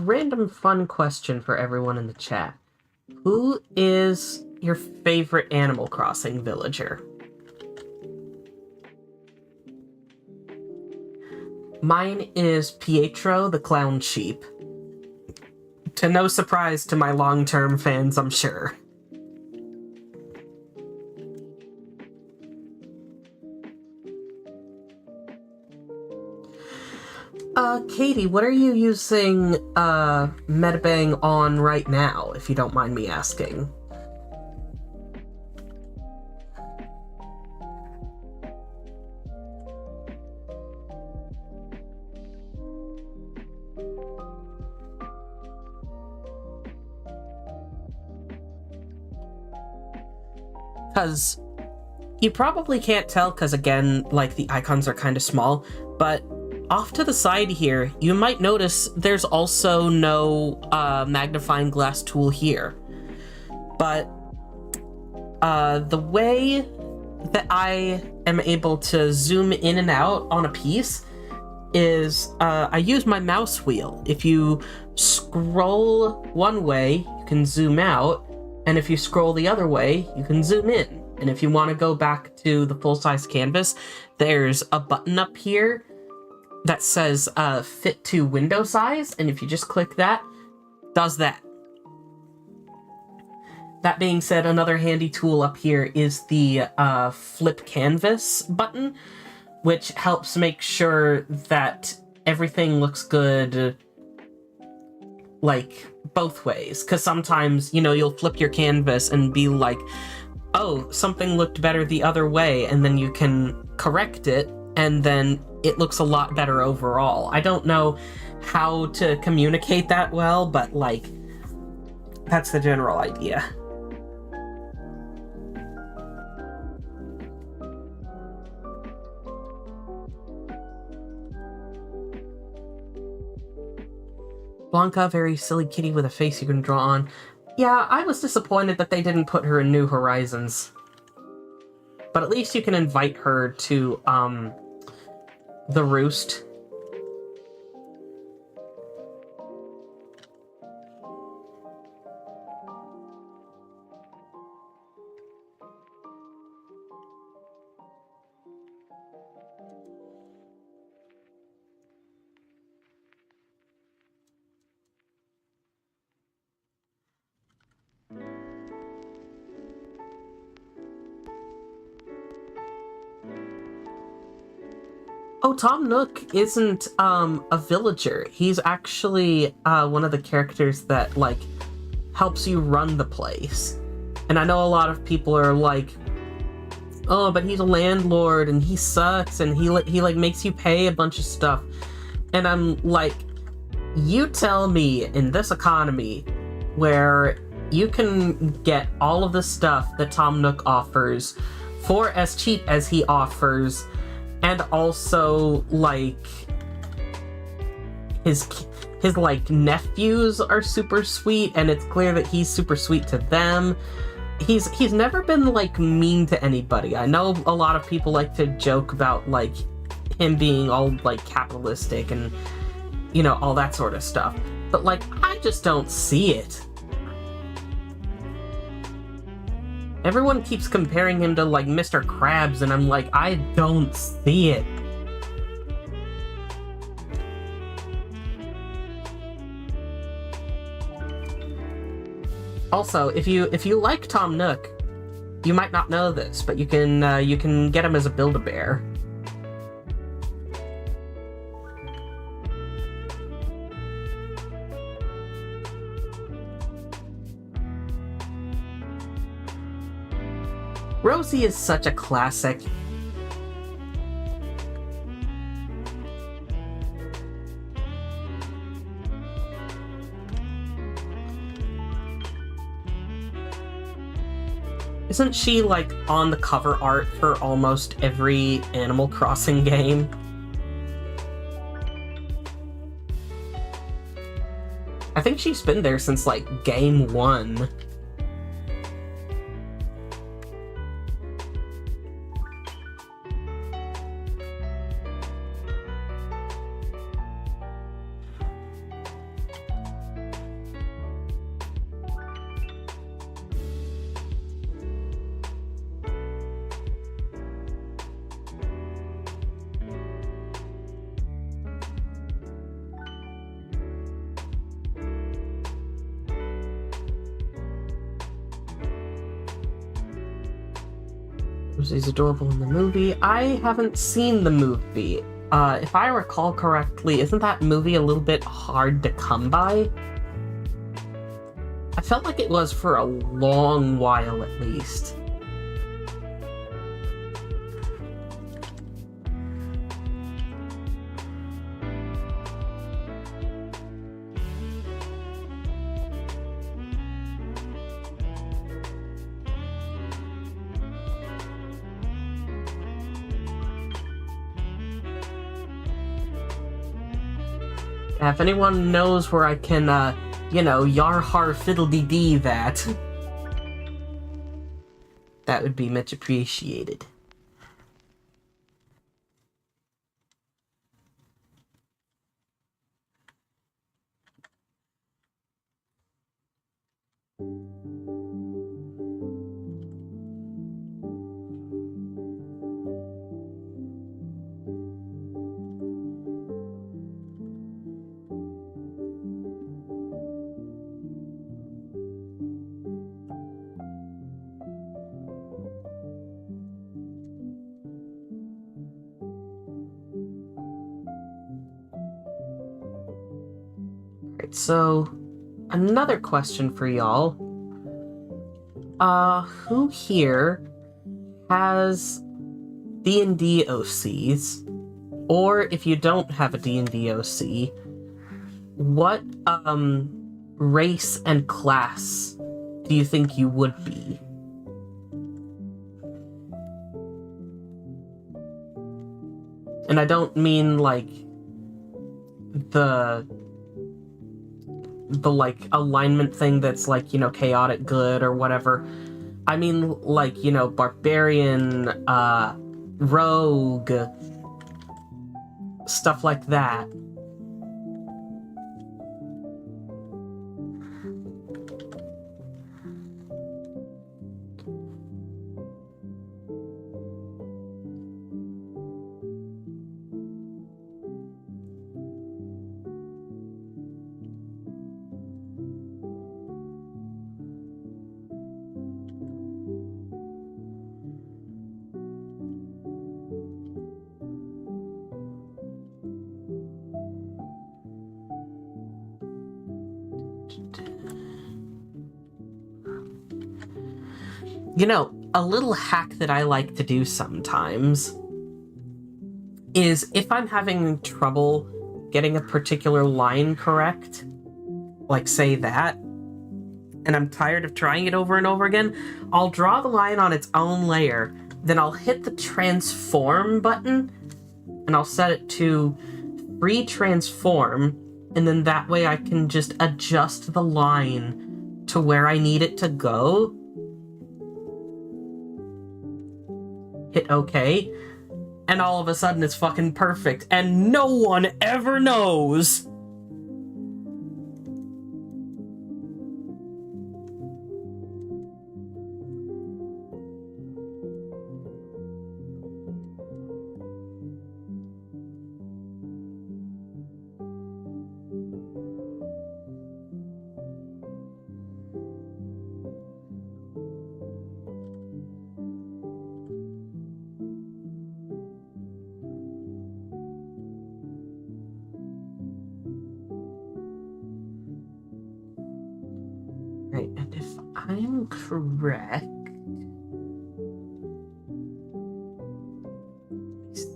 Random fun question for everyone in the chat. Who is your favorite Animal Crossing villager? Mine is Pietro the Clown Sheep. To no surprise to my long-term fans, I'm sure. Katie, what are you using, Metabang on right now, if you don't mind me asking? Because you probably can't tell, because again, like, the icons are kind of small, but off to the side here, you might notice there's also no magnifying glass tool here. But the way that I am able to zoom in and out on a piece is I use my mouse wheel. If you scroll one way, you can zoom out, and if you scroll the other way, you can zoom in. And if you want to go back to the full-size canvas, there's a button up here that says fit to window size, and if you just click that, does that. That being said, another handy tool up here is the flip canvas button, which helps make sure that everything looks good, like, both ways. Because sometimes, you know, you'll flip your canvas and be like, oh, something looked better the other way, and then you can correct it, and then it looks a lot better overall. I don't know how to communicate that well, but, like, that's the general idea. Blanca, very silly kitty with a face you can draw on. Yeah, I was disappointed that they didn't put her in New Horizons. But at least you can invite her to, the roost. Oh, Tom Nook isn't, a villager. He's actually, one of the characters that, like, helps you run the place. And I know a lot of people are like, oh, but he's a landlord, and he sucks, and he like, makes you pay a bunch of stuff. And I'm like, you tell me, in this economy, where you can get all of the stuff that Tom Nook offers for as cheap as he offers, and also, like, his like, nephews are super sweet, and it's clear that he's super sweet to them. He's never been, like, mean to anybody. I know a lot of people like to joke about, like, him being all, like, capitalistic and, you know, all that sort of stuff. But, like, I just don't see it. Everyone keeps comparing him to, like, Mr. Krabs, and I'm like, I don't see it. Also, if you like Tom Nook, you might not know this, but you can get him as a Build-A-Bear. Rosie is such a classic. Isn't she, like, on the cover art for almost every Animal Crossing game? I think she's been there since, like, game 1. Rosie's adorable in the movie. I haven't seen the movie. If I recall correctly, isn't that movie a little bit hard to come by? I felt like it was for a long while, at least. If anyone knows where I can, yar har fiddle-dee-dee that, that would be much appreciated. So, another question for y'all. Who here has D&D OCs? Or if you don't have a D&D OC, what, race and class do you think you would be? And I don't mean, like, the like alignment thing that's like, chaotic good or whatever. I mean, like, barbarian, rogue, stuff like that. A little hack that I like to do sometimes is if I'm having trouble getting a particular line correct, like say that, and I'm tired of trying it over and over again, I'll draw the line on its own layer, then I'll hit the transform button, and I'll set it to free transform, and then that way I can just adjust the line to where I need it to go. Hit OK, and all of a sudden it's fucking perfect, and no one ever knows. And if I'm correct... Let me see.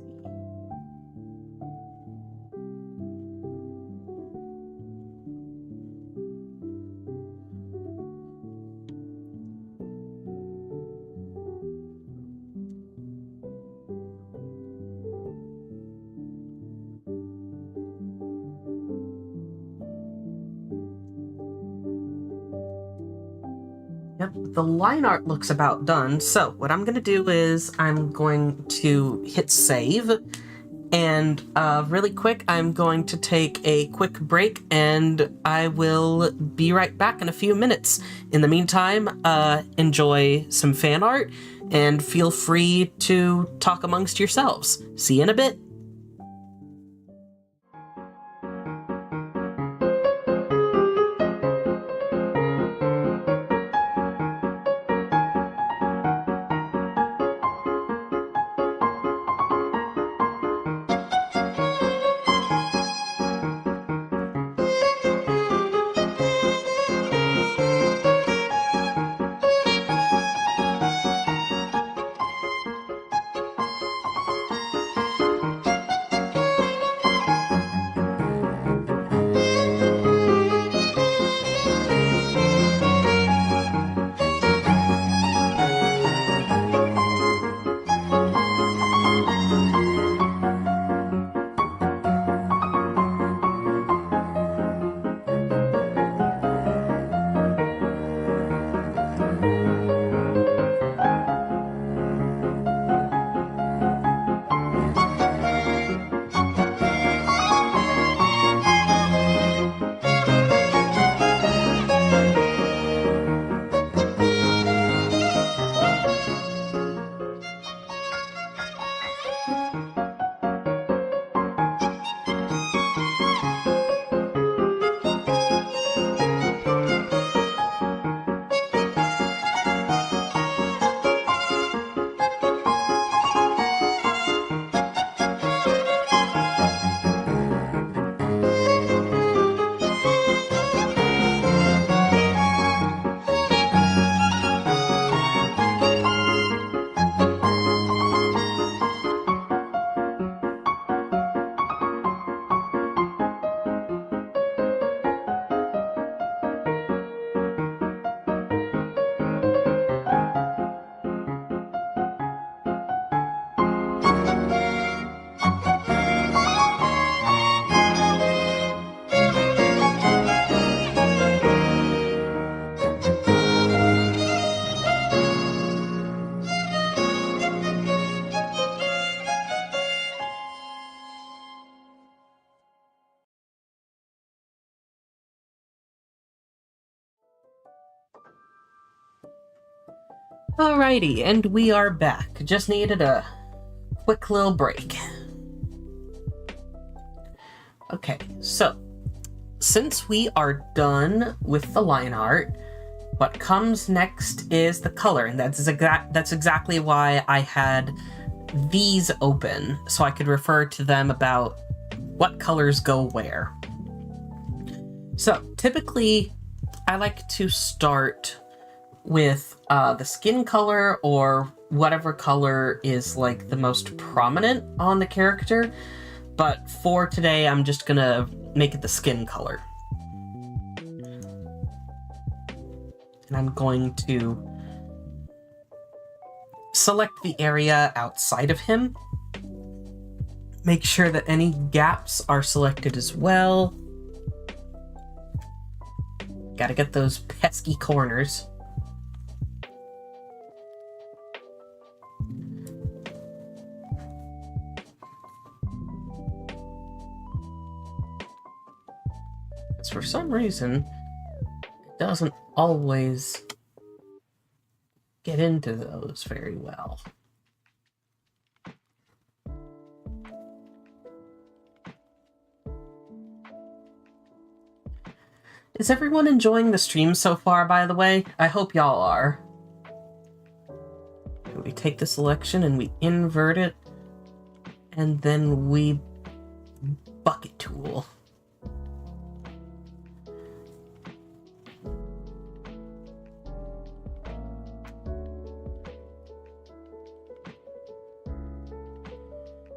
Yep, the line art looks about done. So what I'm going to do is I'm going to hit save. And really quick, I'm going to take a quick break and I will be right back in a few minutes. In the meantime, enjoy some fan art and feel free to talk amongst yourselves. See you in a bit. Alrighty, and we are back. Just needed a quick little break. Okay, so since we are done with the line art, what comes next is the color, and that's exactly why I had these open, so I could refer to them about what colors go where. So typically, I like to start with the skin color or whatever color is like the most prominent on the character, but for today I'm just gonna make it the skin color. And I'm going to select the area outside of him, make sure that any gaps are selected as well. Gotta get those pesky corners. For some reason, it doesn't always get into those very well. Is everyone enjoying the stream so far, by the way? I hope y'all are. We take the selection and we invert it, and then we bucket tool.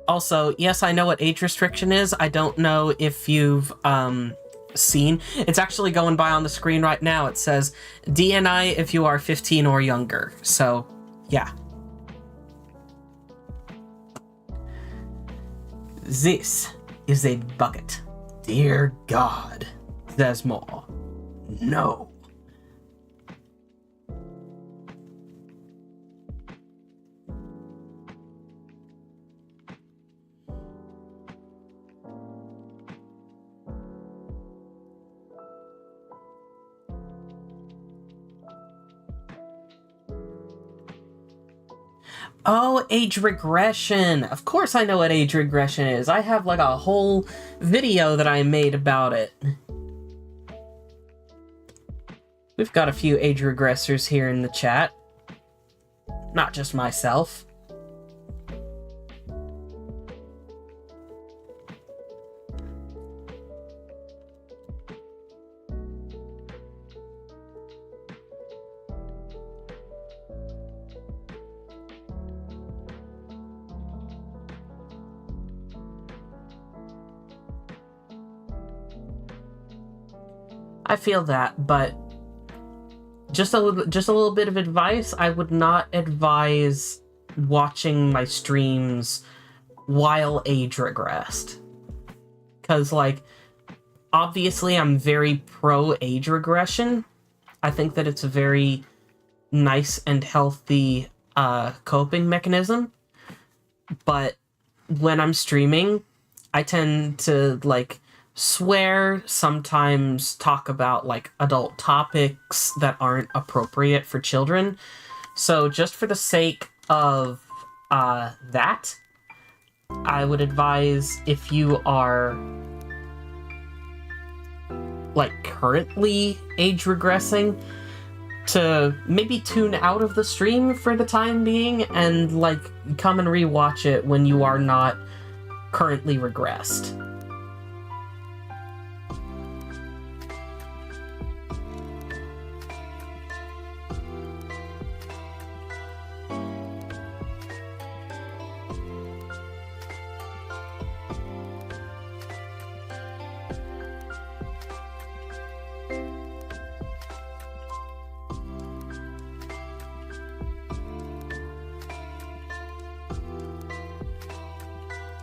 Also, yes, I know what age restriction is. I don't know if you've seen. It's actually going by on the screen right now. It says DNI if you are 15 or younger. So, yeah. This is a bucket. Dear God. There's more. No. Oh, age regression. Of course I know what age regression is. I have like a whole video that I made about it. We've got a few age regressors here in the chat. Not just myself. I feel that, but just a little bit of advice. I would not advise watching my streams while age regressed. Because, like, obviously I'm very pro age regression. I think that it's a very nice and healthy coping mechanism. But when I'm streaming, I tend to, like, swear, sometimes talk about like adult topics that aren't appropriate for children. So just for the sake of that, I would advise, if you are like currently age regressing, to maybe tune out of the stream for the time being and like come and rewatch it when you are not currently regressed.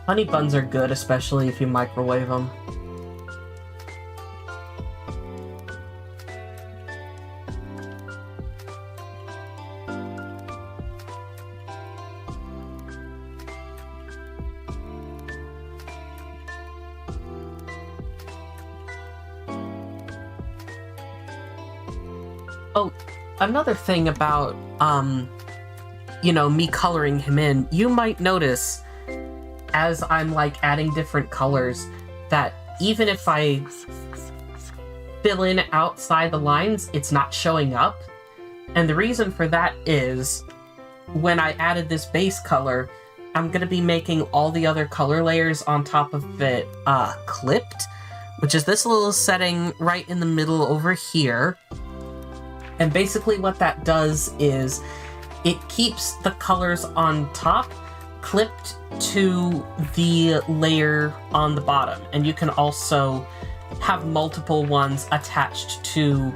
Honey buns are good, especially if you microwave them. Oh, another thing about, you know, me coloring him in, you might notice as I'm like adding different colors that even if I fill in outside the lines, it's not showing up. And the reason for that is when I added this base color, I'm going to be making all the other color layers on top of it clipped, which is this little setting right in the middle over here. And basically what that does is it keeps the colors on top clipped to the layer on the bottom, and you can also have multiple ones attached to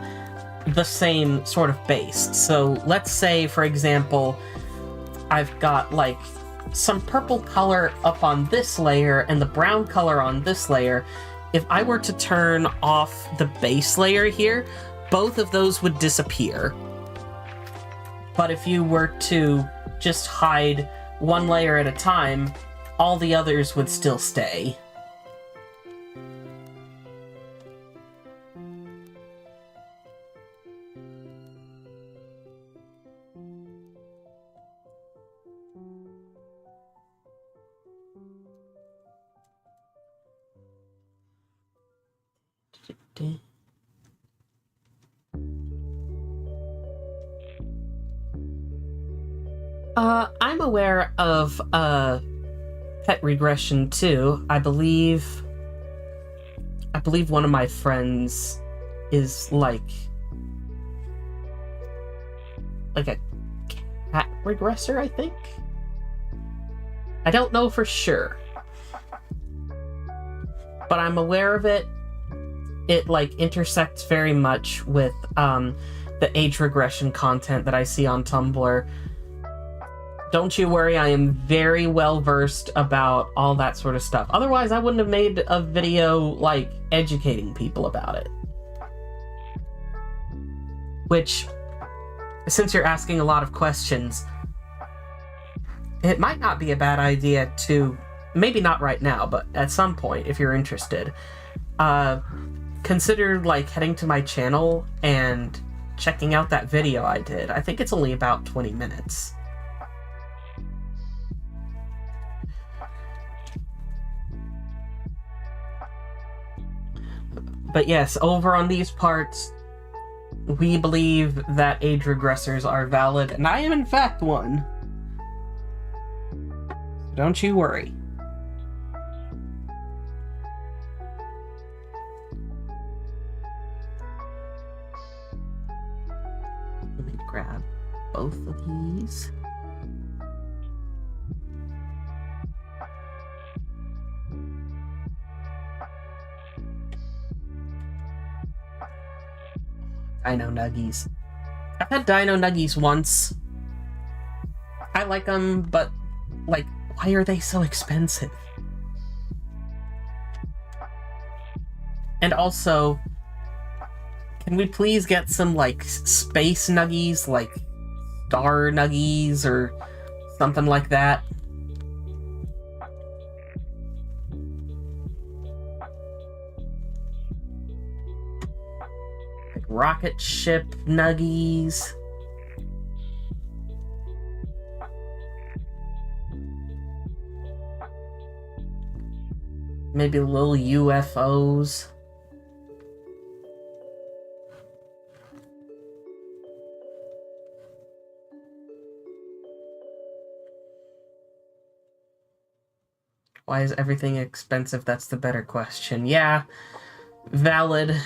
the same sort of base. So let's say, for example, I've got like some purple color up on this layer and the brown color on this layer. If I were to turn off the base layer here, both of those would disappear. But if you were to just hide one layer at a time, all the others would still stay. I'm aware of pet regression too. I believe one of my friends is like a cat regressor, I think. I don't know for sure, but I'm aware of it. It, like, intersects very much with, the age regression content that I see on Tumblr. Don't you worry, I am very well versed about all that sort of stuff. Otherwise, I wouldn't have made a video, like, educating people about it. Which, since you're asking a lot of questions, it might not be a bad idea to, maybe not right now, but at some point, if you're interested, consider, like, heading to my channel and checking out that video I did. I think it's only about 20 minutes. But yes, over on these parts, we believe that age regressors are valid, and I am in fact one. Don't you worry. Let me grab both of these. Dino Nuggies. I've had Dino Nuggies once. I like them, but, like, why are they so expensive? And also, can we please get some, like, space Nuggies, like Star Nuggies or something like that? Rocket ship Nuggies. Maybe little UFOs. Why is everything expensive? That's the better question. Yeah, valid.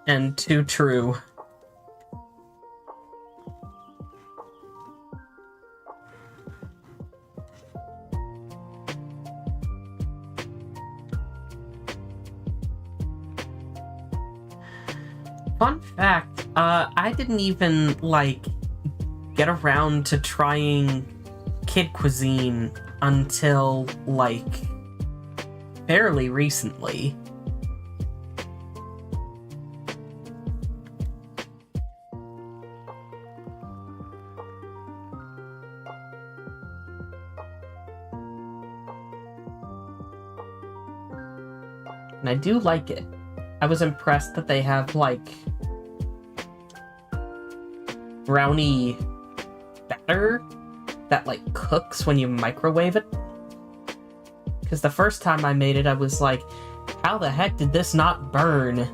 And too true. Fun fact, I didn't even, like, get around to trying kid cuisine until, like, fairly recently. And I do like it. I was impressed that they have, like, brownie batter that, like, cooks when you microwave it. Because the first time I made it, I was like, how the heck did this not burn?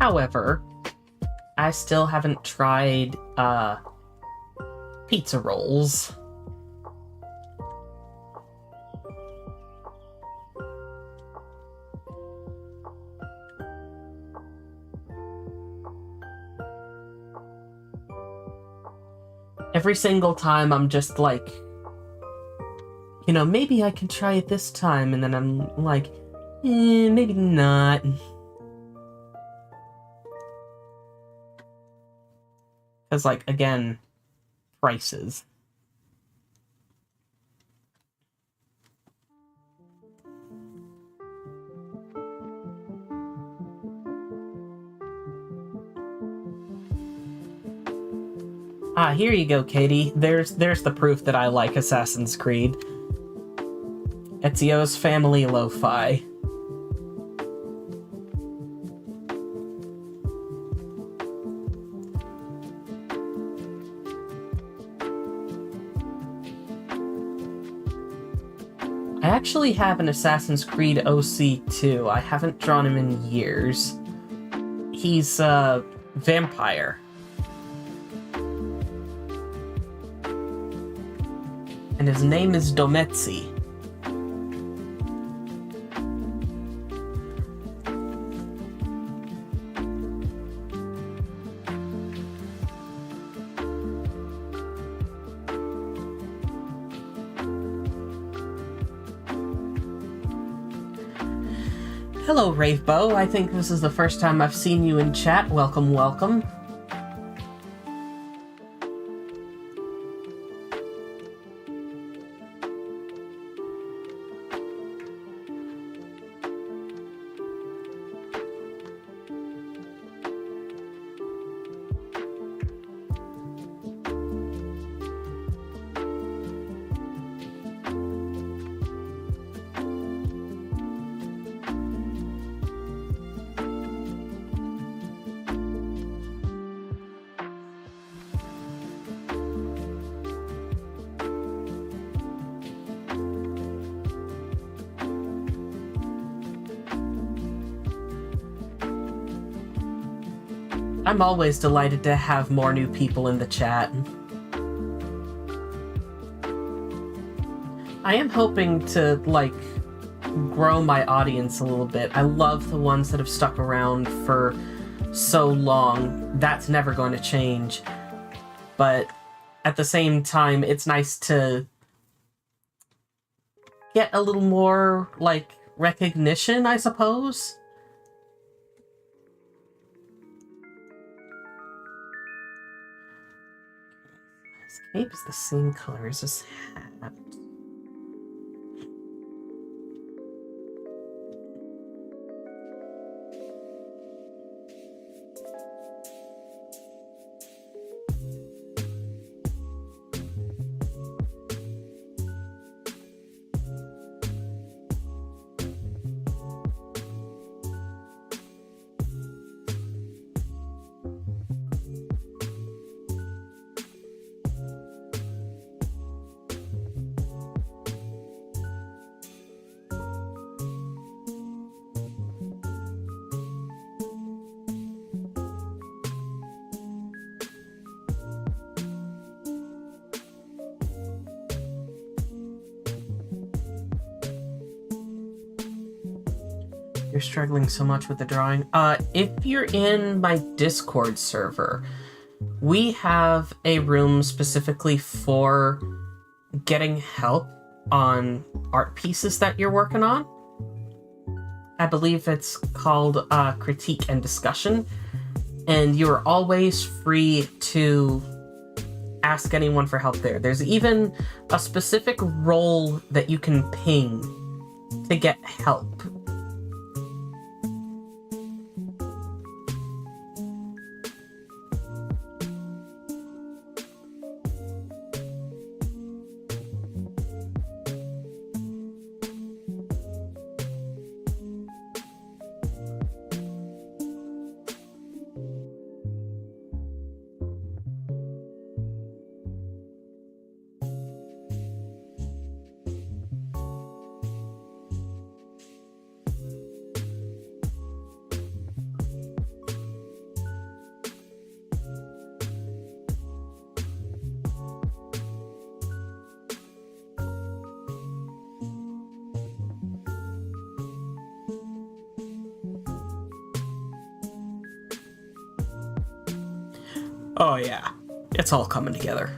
However, I still haven't tried, pizza rolls. Every single time I'm just like, you know, maybe I can try it this time, and then I'm like, maybe not. Because, like, again, prices. Ah, here you go, Katie. There's the proof that I like Assassin's Creed. Ezio's family Lofi. I actually have an Assassin's Creed OC too. I haven't drawn him in years. He's a vampire. And his name is Dometsi. Hello, Ravebo. I think this is the first time I've seen you in chat. Welcome, welcome. I'm always delighted to have more new people in the chat. I am hoping to, like, grow my audience a little bit. I love the ones that have stuck around for so long. That's never going to change. But at the same time, it's nice to get a little more, like, recognition, I suppose. His cape is the same color as his hat. You're struggling so much with the drawing. If you're in my Discord server, we have a room specifically for getting help on art pieces that you're working on. I believe it's called Critique and Discussion, and you're always free to ask anyone for help there. There's even a specific role that you can ping to get help. Oh yeah, it's all coming together.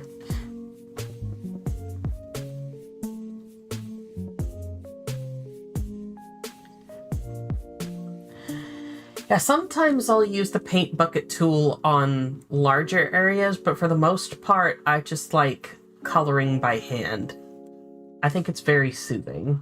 Yeah, sometimes I'll use the paint bucket tool on larger areas, but for the most part, I just like coloring by hand. I think it's very soothing.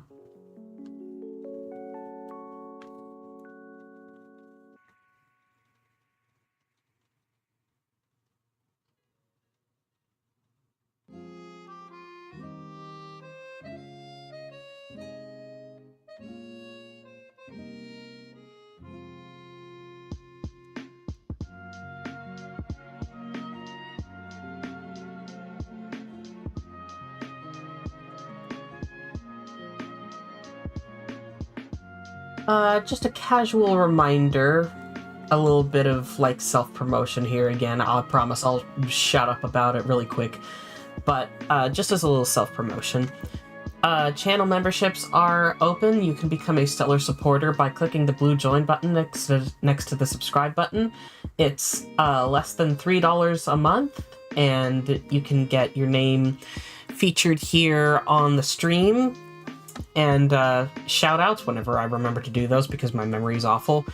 Just a casual reminder, a little bit of like self-promotion here again. I promise I'll shut up about it really quick. But just as a little self-promotion, channel memberships are open. You can become a stellar supporter by clicking the blue join button next to the subscribe button. It's less than $3 a month, and you can get your name featured here on the stream and shout outs whenever I remember to do those because my memory is awful.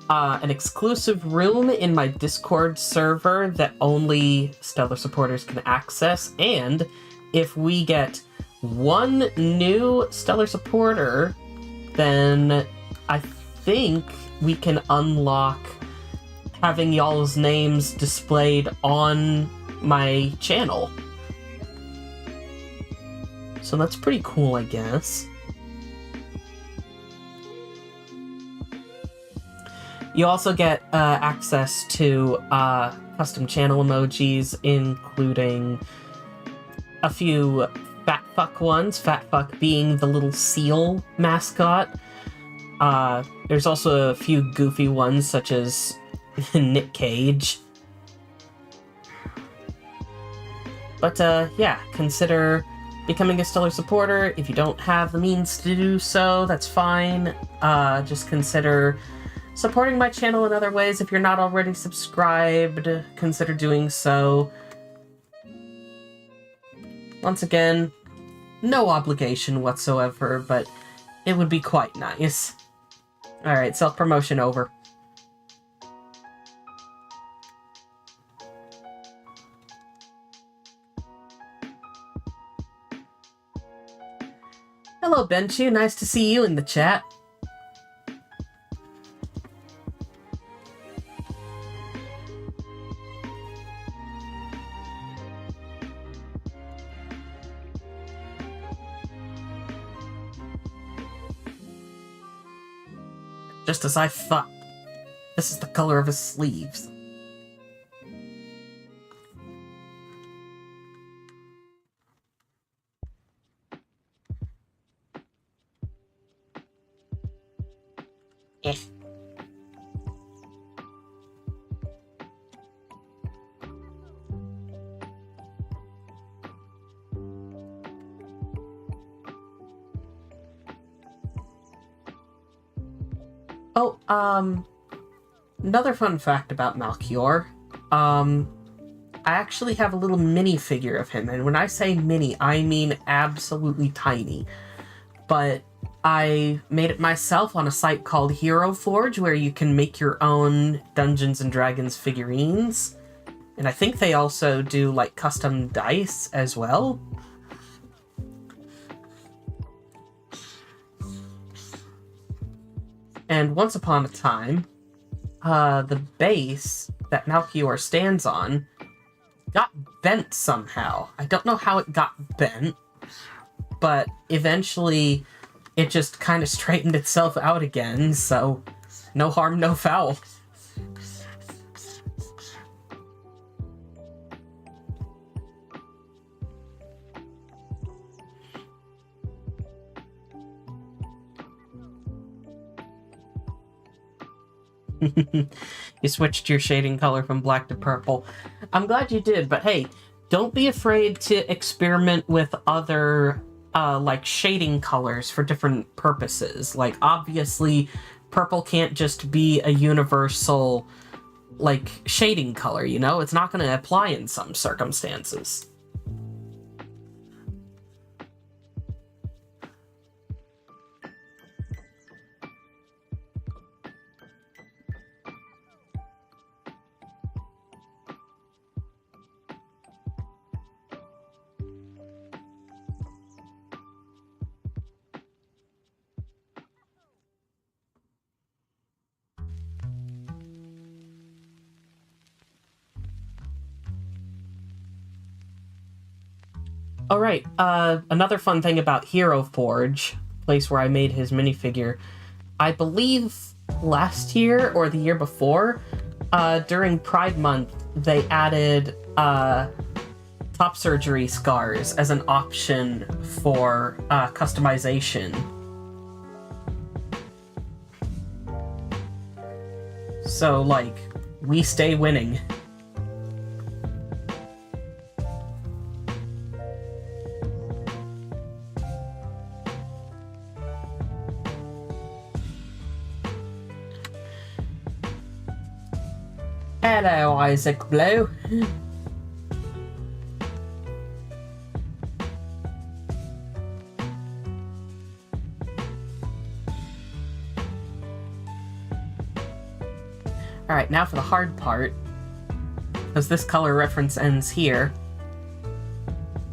An exclusive room in my Discord server that only stellar supporters can access, and if we get one new stellar supporter, then I think we can unlock having y'all's names displayed on my channel. So that's pretty cool, I guess. You also get access to custom channel emojis, including a few fat fuck ones, fat fuck being the little seal mascot. There's also a few goofy ones, such as Nick Cage. But yeah, consider becoming a stellar supporter. If you don't have the means to do so, that's fine. Just consider supporting my channel in other ways. If you're not already subscribed, consider doing so. Once again, no obligation whatsoever, but it would be quite nice. Alright, self-promotion over. Hello, Benchu. Nice to see you in the chat. Just as I thought. This is the color of his sleeves. Eh. Oh, another fun fact about Malchior. I actually have a little minifigure of him, and when I say mini, I mean absolutely tiny. But I made it myself on a site called Hero Forge, where you can make your own Dungeons and Dragons figurines. And I think they also do, like, custom dice as well. And once upon a time, the base that Malchior stands on got bent somehow. I don't know how it got bent, but eventually it just kind of straightened itself out again, so no harm, no foul. You switched your shading color from black to purple. I'm glad you did, but hey, don't be afraid to experiment with other like shading colors for different purposes. Like, obviously, purple can't just be a universal like shading color, you know? It's not going to apply in some circumstances. Alright, another fun thing about Hero Forge, place where I made his minifigure, I believe last year or the year before, during Pride Month, they added top surgery scars as an option for customization. So, like, we stay winning. Hello, Isaac Blue. Alright, now for the hard part. Because this color reference ends here.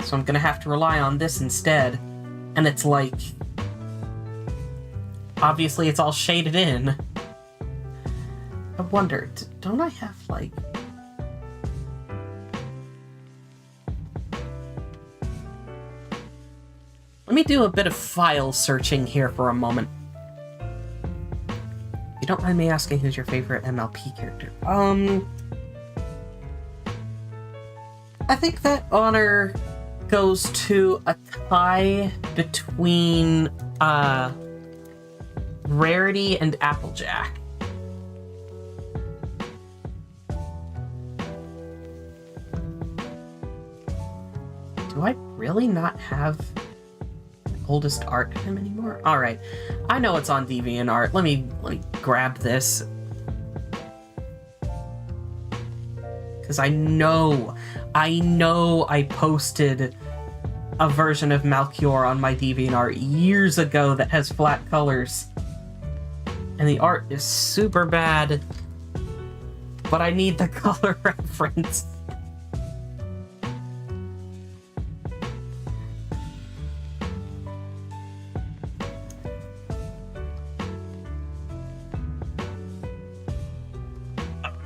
So I'm gonna have to rely on this instead. And it's like... obviously it's all shaded in. I wonder, don't I have, like... Let me do a bit of file searching here for a moment. You don't mind me asking who's your favorite MLP character? I think that honor goes to a tie between, Rarity and Applejack. Do I really not have oldest art of him anymore? Alright. I know it's on DeviantArt. Let me grab this. Because I know I posted a version of Malchior on my DeviantArt years ago that has flat colors. And the art is super bad. But I need the color reference.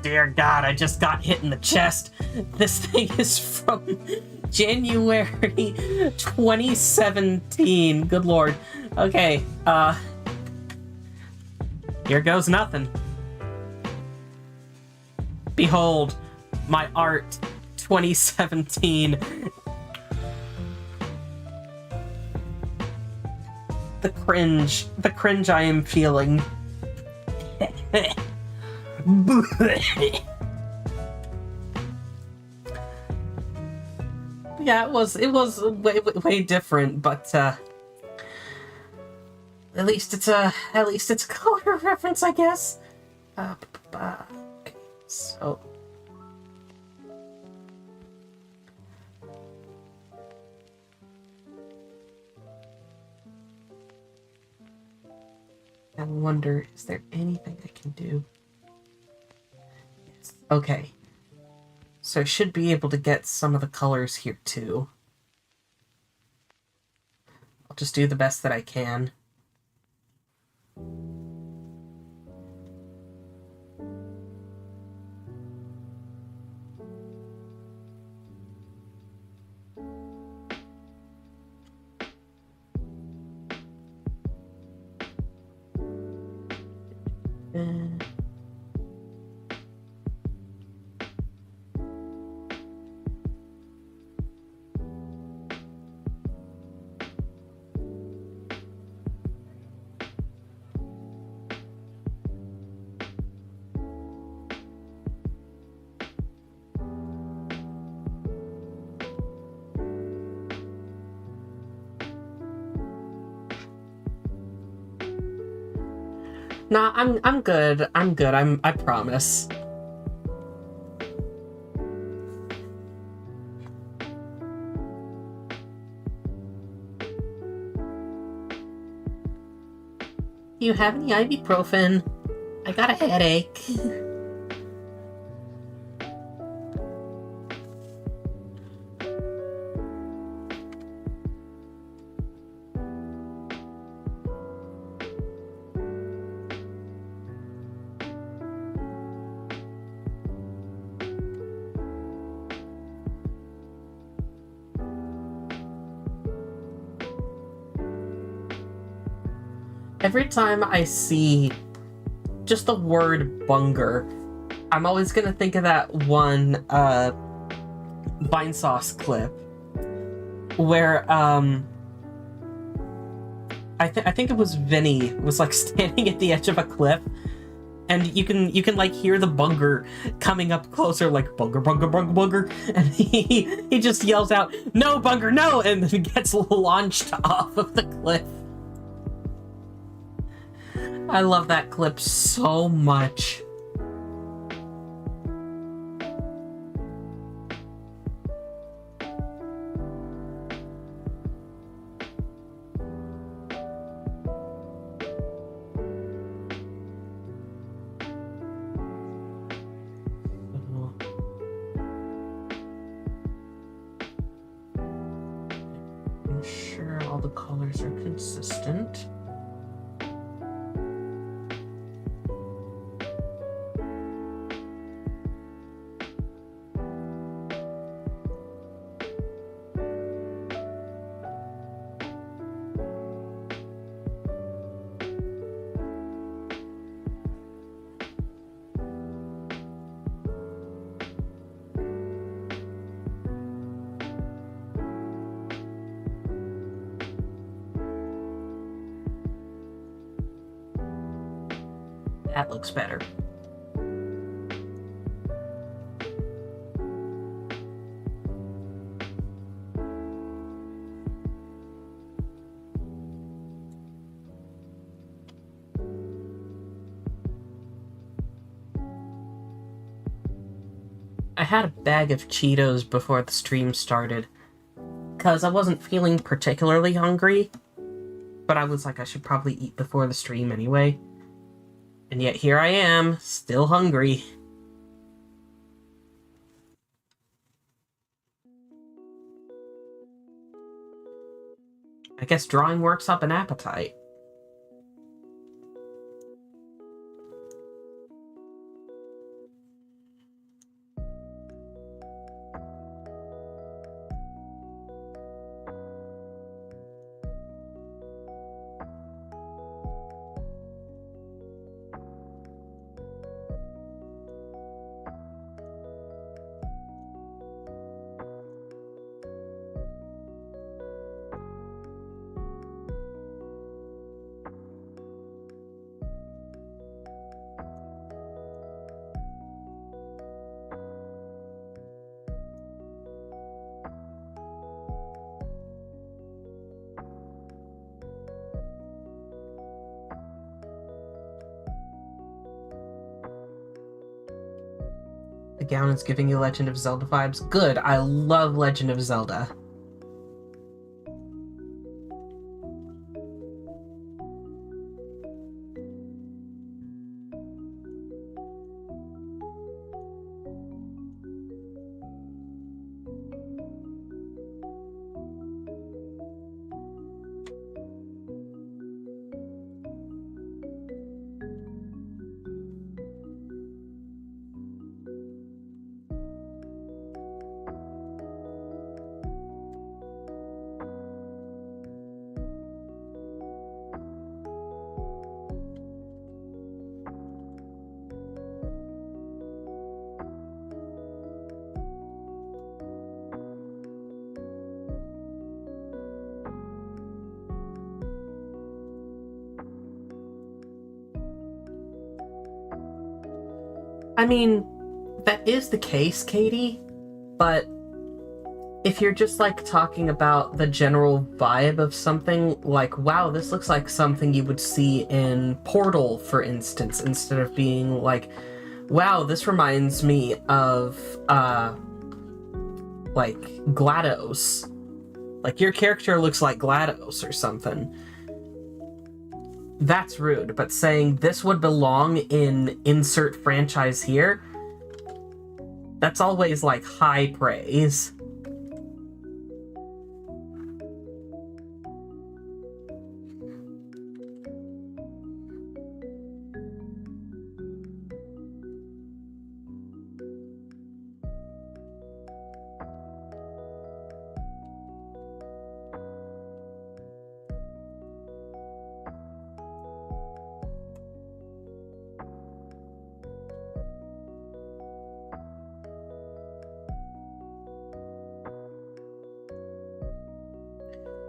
Dear God, I just got hit in the chest. This thing is from January 2017. Good Lord. Okay, here goes nothing. Behold, my art 2017. The cringe I am feeling. Yeah, it was way different, but at least it's a color reference, I guess. Okay, so I wonder, is there anything I can do? Yes. Okay. So I should be able to get some of the colors here too. I'll just do the best that I can. Nah, I'm good. I promise. Do you have any ibuprofen? I got a headache. Every time I see just the word bunger, I'm always gonna think of that one Vine Sauce clip where I think it was Vinny was like standing at the edge of a cliff, and you can like hear the bunger coming up closer, like bunger bunger bunger bunger, and he just yells out, "No bunger, no!" and then gets launched off of the cliff. I love that clip so much. all the colors are consistent. That looks better. I had a bag of Cheetos before the stream started, because I wasn't feeling particularly hungry, but I was like, I should probably eat before the stream anyway. And yet here I am, still hungry. I guess drawing works up an appetite. The gown is giving you Legend of Zelda vibes. Good, I love Legend of Zelda. I mean, that is the case, Katie, but if you're just like talking about the general vibe of something, like, wow, this looks like something you would see in Portal, for instance, instead of being like, wow, this reminds me of, like, GLaDOS. Like, your character looks like GLaDOS or something. That's rude, but saying this would belong in insert franchise here, that's always, like, high praise.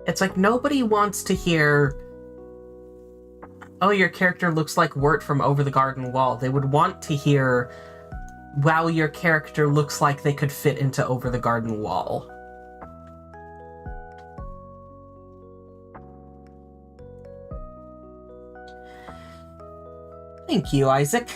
It's like nobody wants to hear, oh, your character looks like Wirt from Over the Garden Wall. They would want to hear, wow, your character looks like they could fit into Over the Garden Wall. Thank you, Isaac.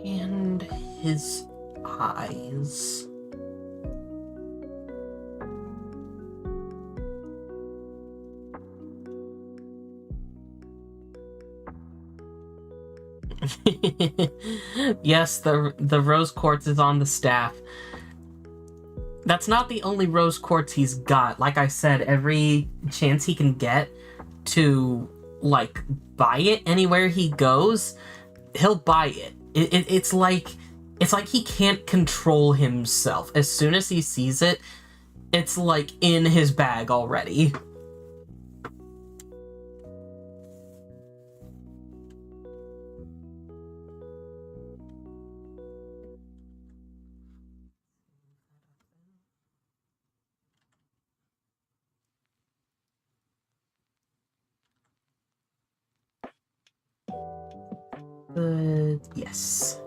And his eyes. Yes, the rose quartz is on the staff. That's not the only rose quartz he's got. Like I said, every chance he can get to, like, buy it anywhere he goes, he'll buy it. It's like he can't control himself. As soon as he sees it, it's like in his bag already. Yes.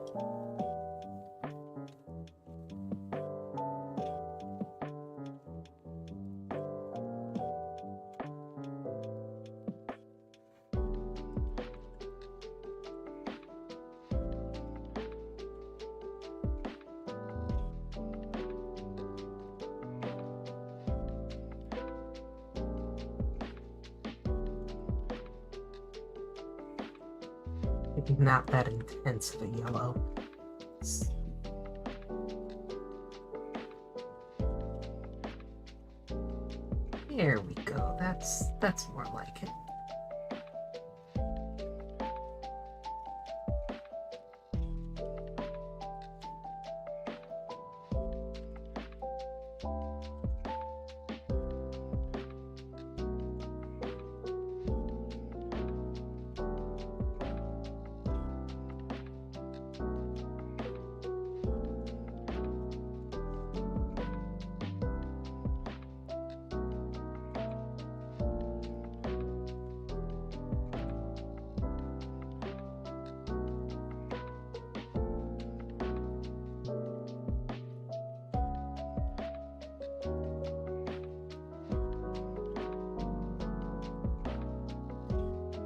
Maybe not that intense of a yellow. There we go. That's more like it.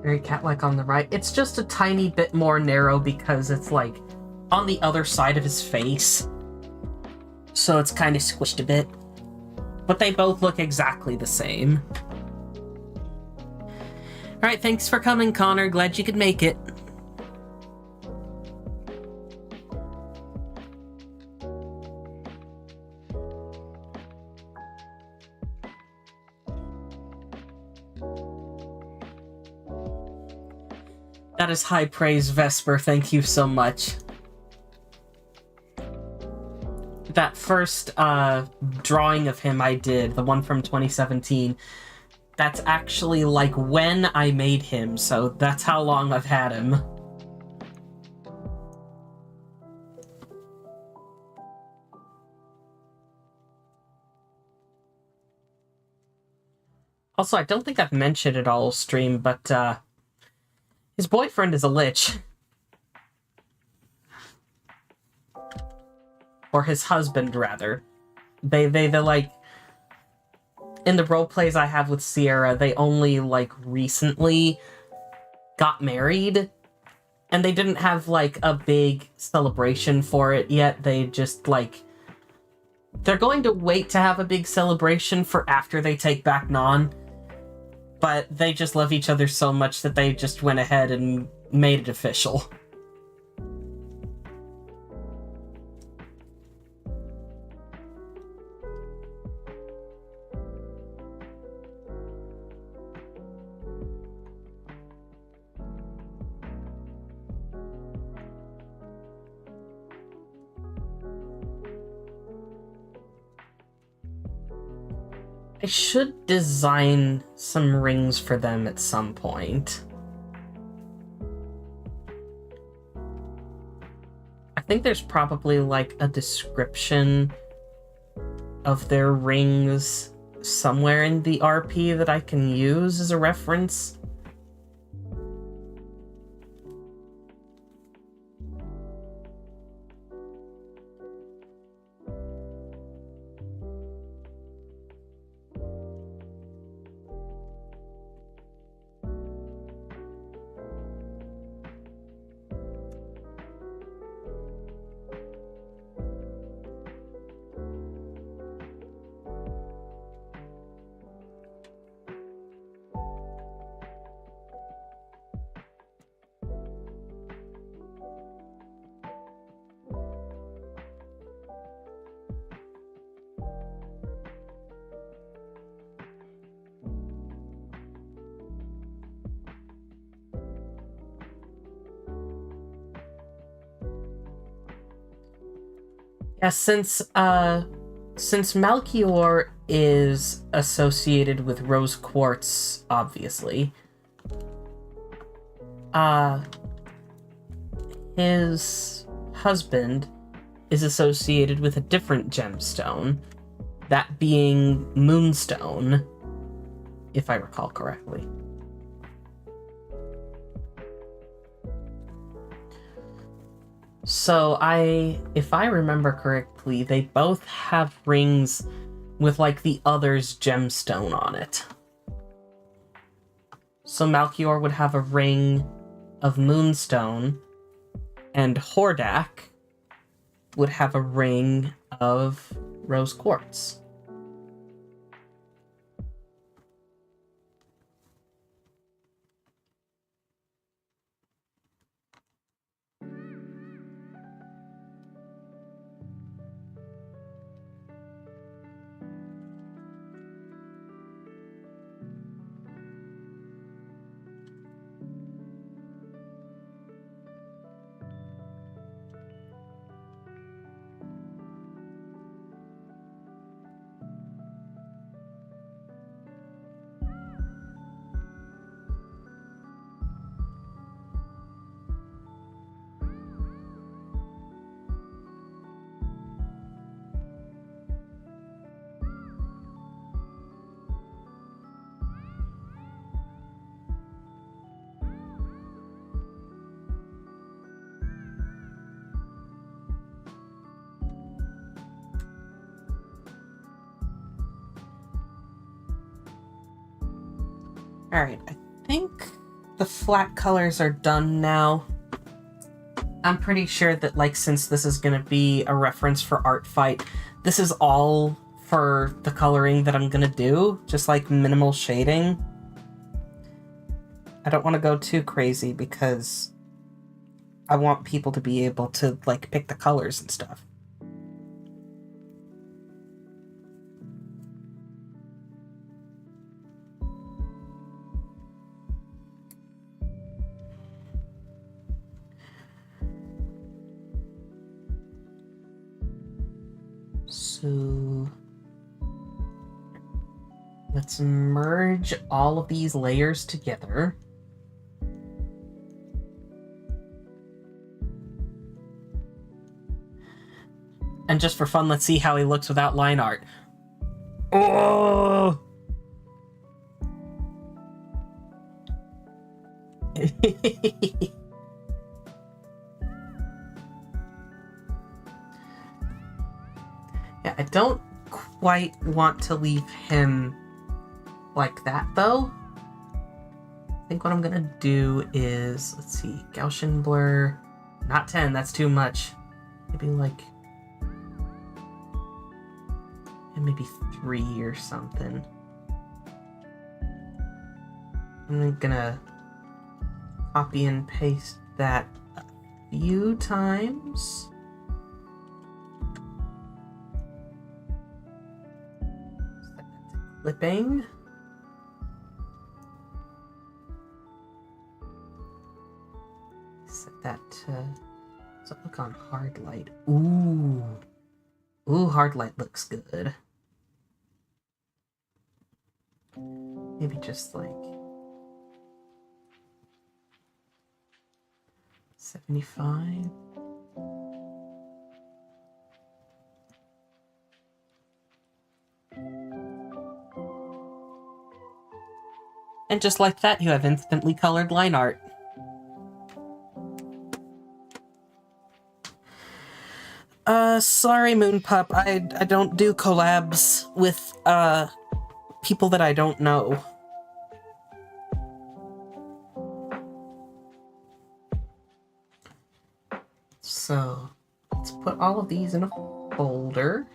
Very cat-like on the right. It's just a tiny bit more narrow because it's like on the other side of his face. So it's kind of squished a bit. But they both look exactly the same. Alright, thanks for coming, Connor. Glad you could make it. That is high praise, Vesper. Thank you so much. That first drawing of him I did, the one from 2017, that's actually like when I made him, so that's how long I've had him. Also, I don't think I've mentioned it all stream, but his boyfriend is a lich. Or his husband, rather. They're like... In the roleplays I have with Sierra, they only, like, recently got married. And they didn't have, like, a big celebration for it yet. They just, like... They're going to wait to have a big celebration for after they take back Non. But they just love each other so much that they just went ahead and made it official. I should design some rings for them at some point. I think there's probably like a description of their rings somewhere in the RP that I can use as a reference. Yeah, since Malchior is associated with rose quartz, obviously, his husband is associated with a different gemstone, that being moonstone, if I recall correctly. So if I remember correctly, they both have rings with like the other's gemstone on it. So Malchior would have a ring of moonstone, and Hordak would have a ring of rose quartz. Alright, I think the flat colors are done now. I'm pretty sure that, like, since this is going to be a reference for Art Fight, this is all for the coloring that I'm going to do, just like minimal shading. I don't want to go too crazy because I want people to be able to, like, pick the colors and stuff. So let's merge all of these layers together. And just for fun, let's see how he looks without line art. Oh! Yeah, I don't quite want to leave him like that, though. I think what I'm gonna do is, let's see, Gaussian blur, not 10, that's too much. Maybe like, maybe 3 or something. I'm gonna copy and paste that a few times. Set that to clipping. Set that to, so look on hard light. Ooh, hard light looks good. Maybe just like 75. And just like that, you have instantly colored line art. Sorry, Moonpup. I don't do collabs with, people that I don't know. So, let's put all of these in a folder.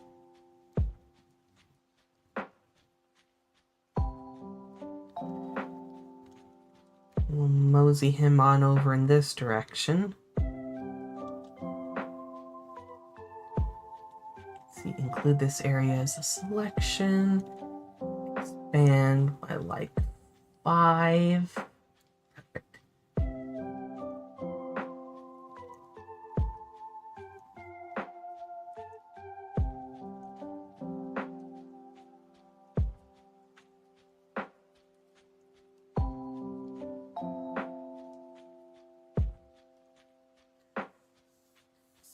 We'll mosey him on over in this direction. Let's see, include this area as a selection. Expand by like 5. Perfect.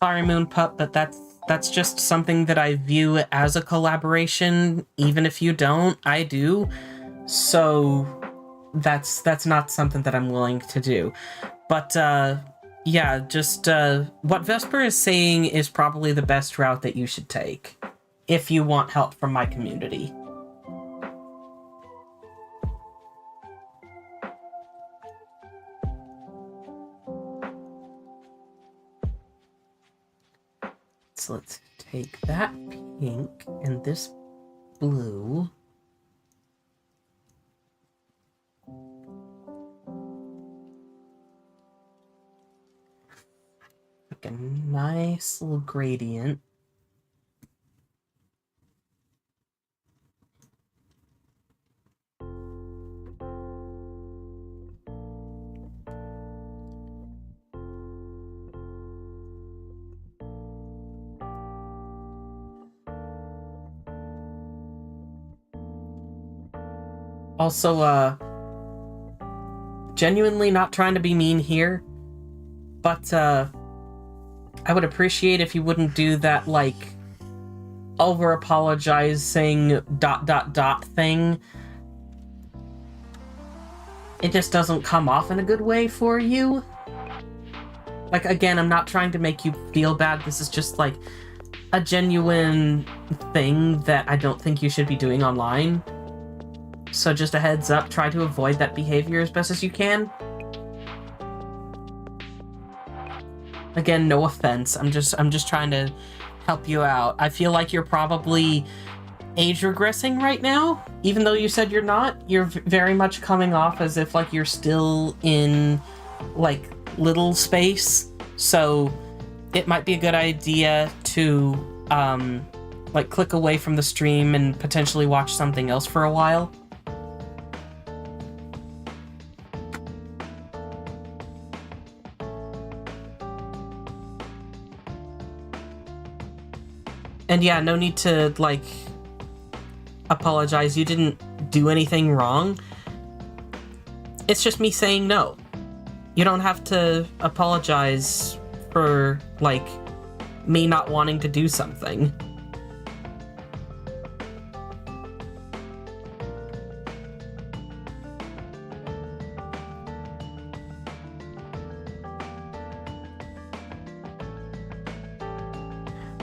Sorry, Moon Pup, but that's just something that I view as a collaboration. Even if you don't, I do. So that's not something that I'm willing to do. But yeah, just what Vesper is saying is probably the best route that you should take if you want help from my community. So let's take that pink and this blue. Like a nice little gradient. Also, genuinely not trying to be mean here, but I would appreciate if you wouldn't do that, like, over-apologizing ... thing. It just doesn't come off in a good way for you. Like, again, I'm not trying to make you feel bad. This is just, like, a genuine thing that I don't think you should be doing online. So just a heads up, try to avoid that behavior as best as you can. Again, no offense. I'm just trying to help you out. I feel like you're probably age regressing right now, even though you said you're not. You're very much coming off as if like you're still in like little space. So it might be a good idea to like click away from the stream and potentially watch something else for a while. And yeah, no need to, like, apologize. You didn't do anything wrong. It's just me saying no. You don't have to apologize for, like, me not wanting to do something.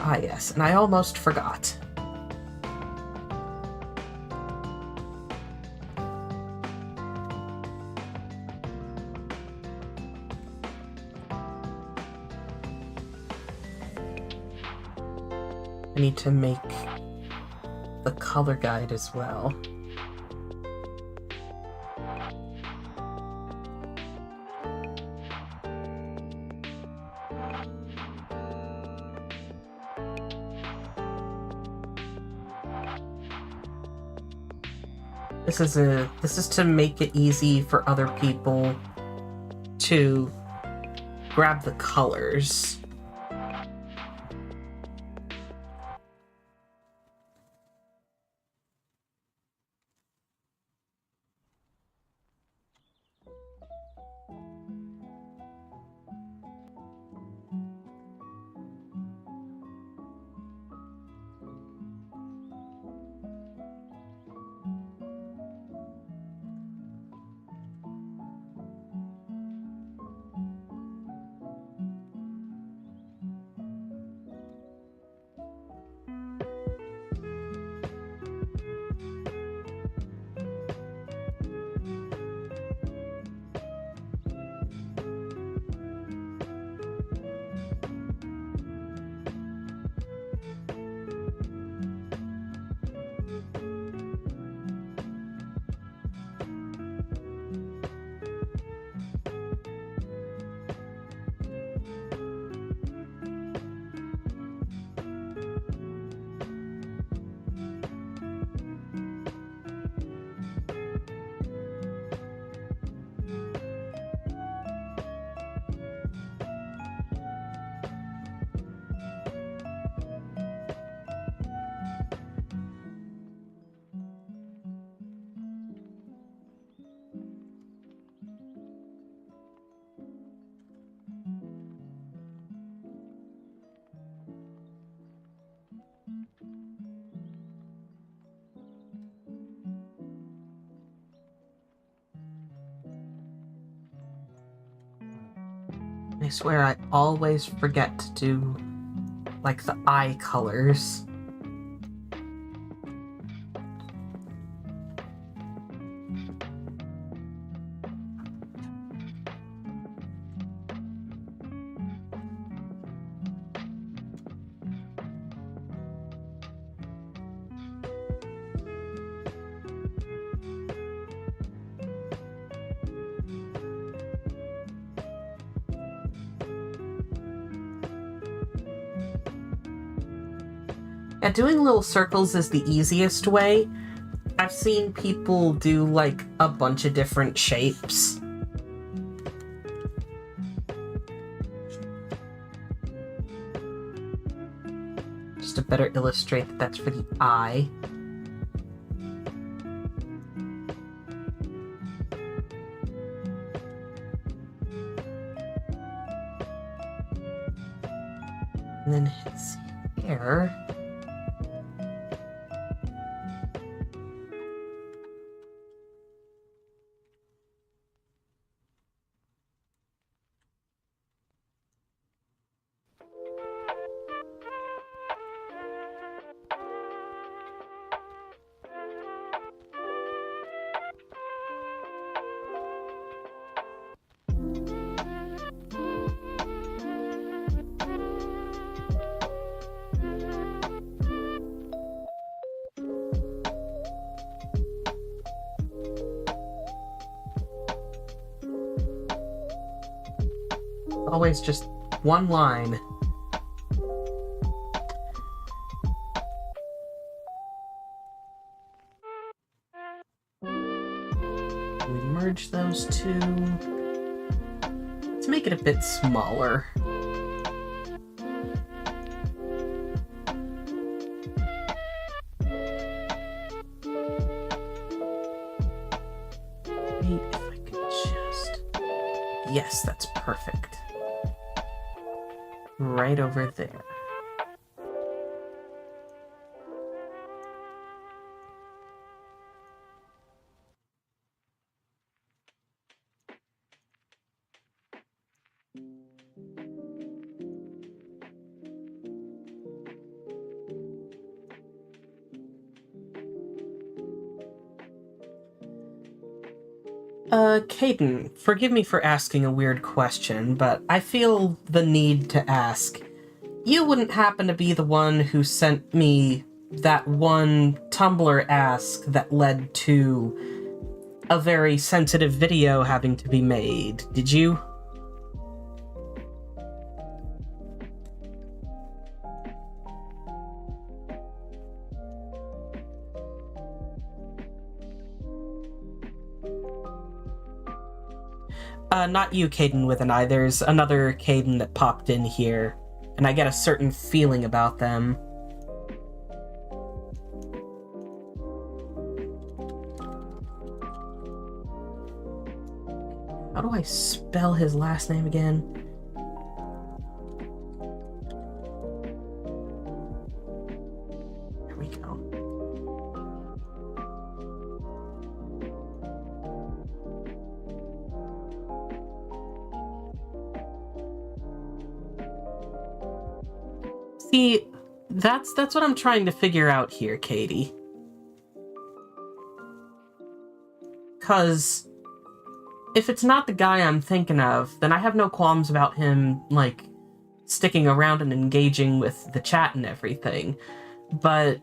Ah, yes, and I almost forgot. I need to make the color guide as well. This is to make it easy for other people to grab the colors. swear I always forget to do, like, the eye colors. Yeah, doing little circles is the easiest way. I've seen people do, like, a bunch of different shapes. Just to better illustrate that that's for the eye. And then his hair. Always just one line. We merge those two to make it a bit smaller. Maybe if I could just... Yes, that's perfect. Right over there. Caden, forgive me for asking a weird question, but I feel the need to ask. You wouldn't happen to be the one who sent me that one Tumblr ask that led to a very sensitive video having to be made, did you? Not you, Caden with an I. There's another Caden that popped in here, and I get a certain feeling about them. How do I spell his last name again? There we go. See, that's what I'm trying to figure out here, Katie. 'Cause if it's not the guy I'm thinking of, then I have no qualms about him, like, sticking around and engaging with the chat and everything. But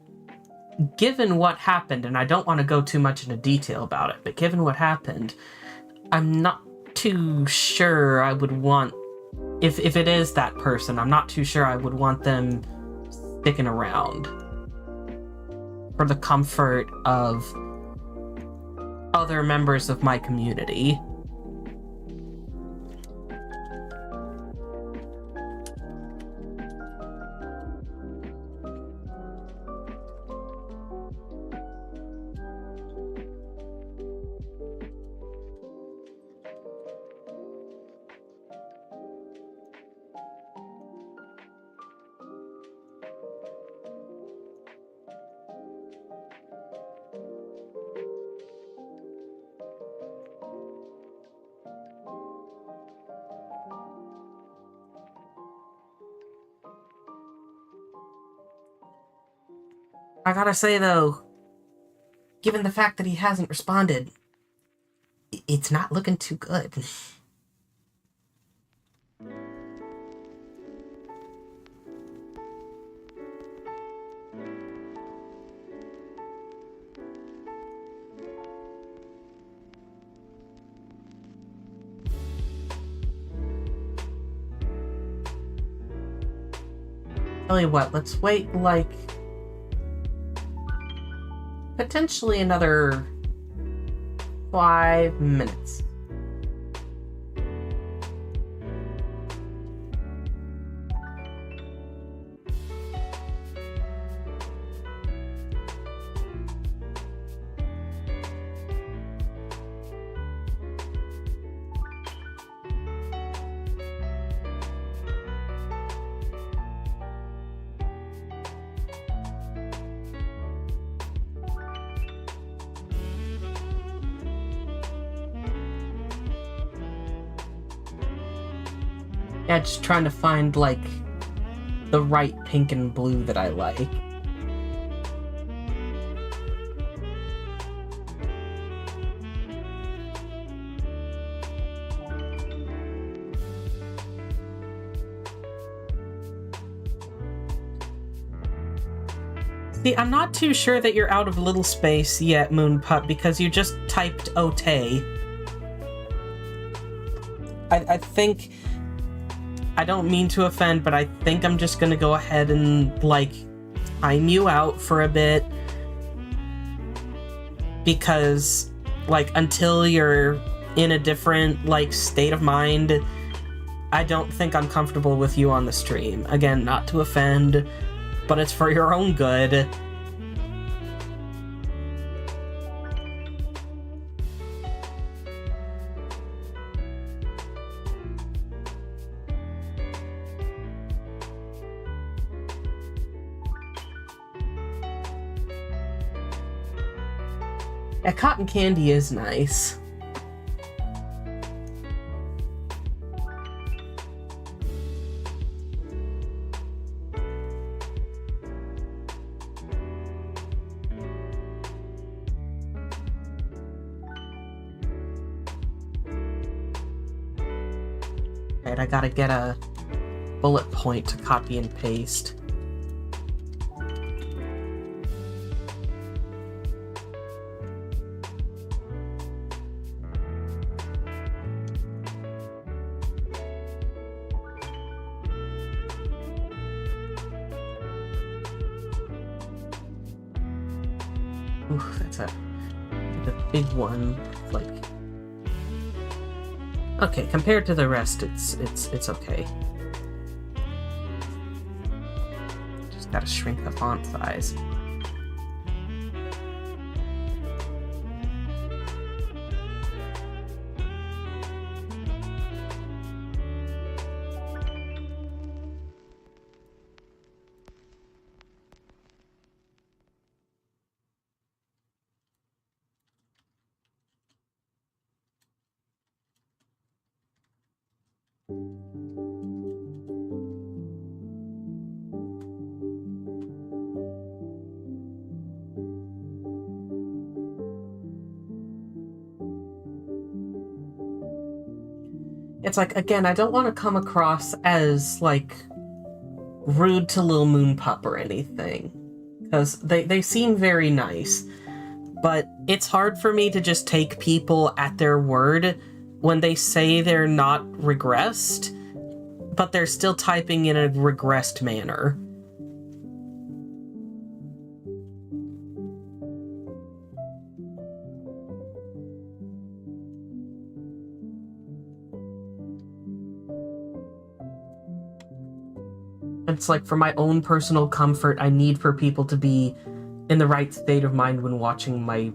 given what happened, and I don't want to go too much into detail about it, but given what happened, I'm not too sure I would want... If it is that person, I'm not too sure I would want them sticking around for the comfort of other members of my community. I gotta say, though, given the fact that he hasn't responded, it's not looking too good. Tell you what, let's wait, like, potentially another 5 minutes. Yeah, just trying to find, like, the right pink and blue that I like. See, I'm not too sure that you're out of little space yet, Moonpup, because you just typed Otay. I think... I don't mean to offend, but I think I'm just gonna go ahead and, like, time you out for a bit. Because, like, until you're in a different, like, state of mind, I don't think I'm comfortable with you on the stream. Again, not to offend, but it's for your own good. Yeah, cotton candy is nice. Right, I gotta get a bullet point to copy and paste. Ooh, that's the big one, like... Okay, compared to the rest, it's okay. Just gotta shrink the font size. It's like, again, I don't want to come across as, like, rude to Lil Moonpup or anything. Because they seem very nice. But it's hard for me to just take people at their word when they say they're not regressed, but they're still typing in a regressed manner. It's like, for my own personal comfort, I need for people to be in the right state of mind when watching my,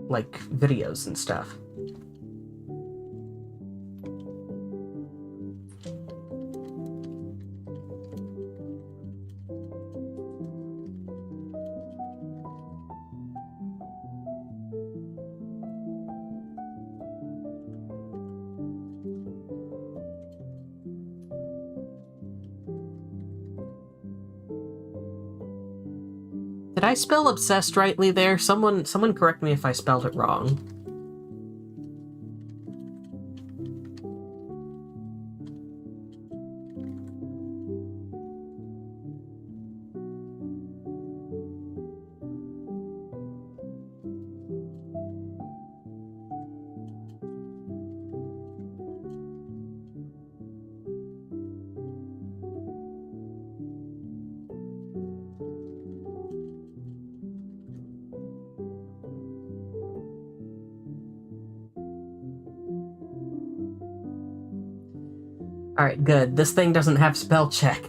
like, videos and stuff. Did I spell obsessed rightly there? Someone correct me if I spelled it wrong. Alright, good. This thing doesn't have spell check.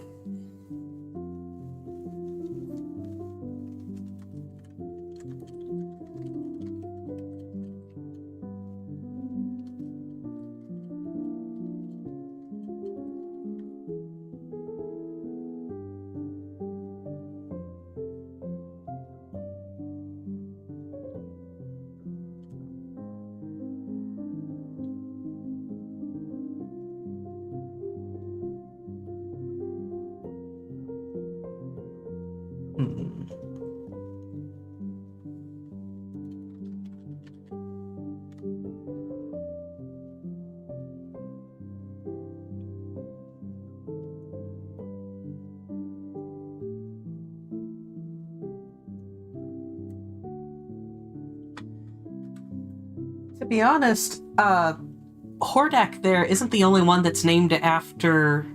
To be honest, Hordak there isn't the only one that's named after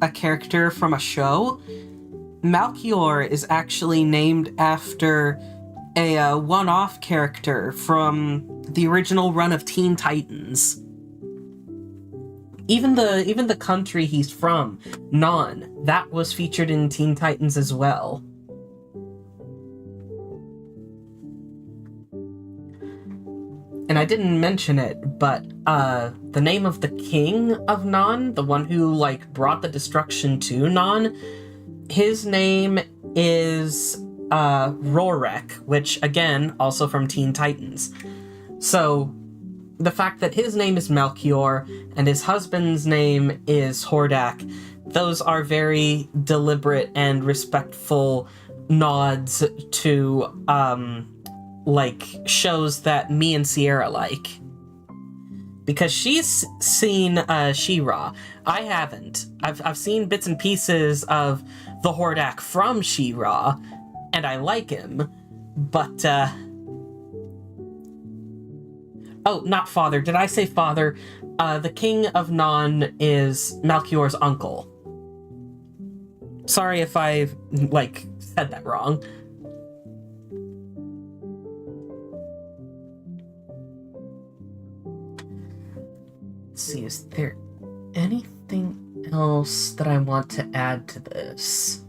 a character from a show. Malchior is actually named after a one-off character from the original run of Teen Titans. Even the country he's from, Non, that was featured in Teen Titans as well. And I didn't mention it, but the name of the king of Non, the one who, like, brought the destruction to Non, his name is Rorek, which, again, also from Teen Titans. So, the fact that his name is Melchior and his husband's name is Hordak, those are very deliberate and respectful nods to, like, shows that me and Sierra like. Because she's seen She-Ra. I haven't. I've seen bits and pieces of the Hordak from She-Ra, and I like him, but, oh, not father. Did I say father? The king of Non is Malchior's uncle. Sorry if I, like, said that wrong. Let's see, is there anything else that I want to add to this?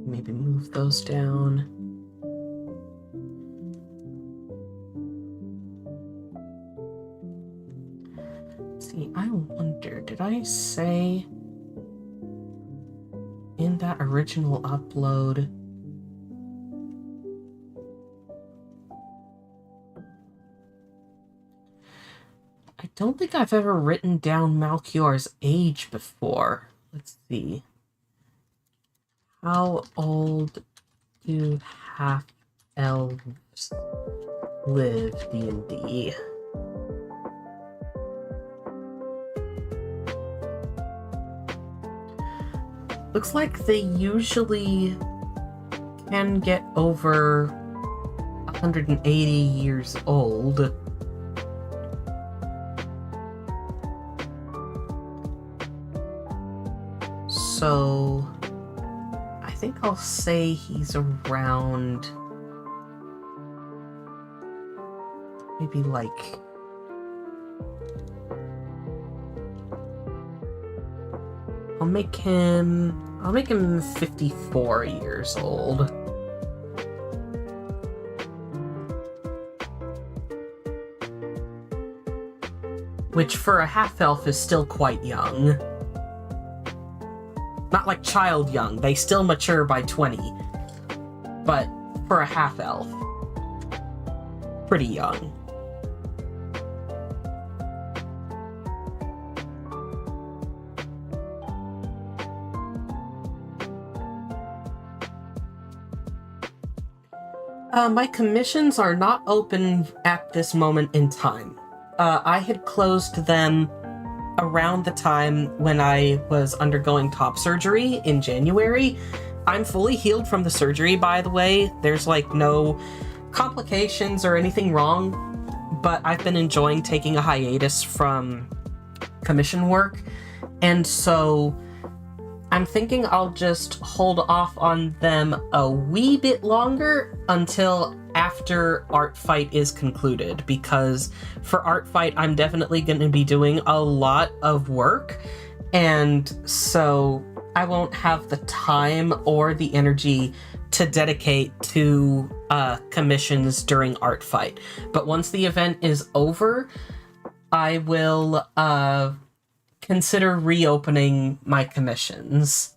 Maybe move those down. See, I wonder, did I say in that original upload? I don't think I've ever written down Malchior's age before. Let's see. How old do half-elves live, D&D? Looks like they usually can get over 180 years old. So I think I'll say he's around maybe like I'll make him 54 years old. Which for a half-elf is still quite young. Not like child young, they still mature by 20. but for a half-elf, pretty young. My commissions are not open at this moment in time. I had closed them around the time when I was undergoing top surgery in January. I'm fully healed from the surgery, by the way. There's like no complications or anything wrong, but I've been enjoying taking a hiatus from commission work, and so I'm thinking I'll just hold off on them a wee bit longer until after Art Fight is concluded, because for Art Fight, I'm definitely going to be doing a lot of work, and so I won't have the time or the energy to dedicate to commissions during Art Fight. But once the event is over, I will consider reopening my commissions.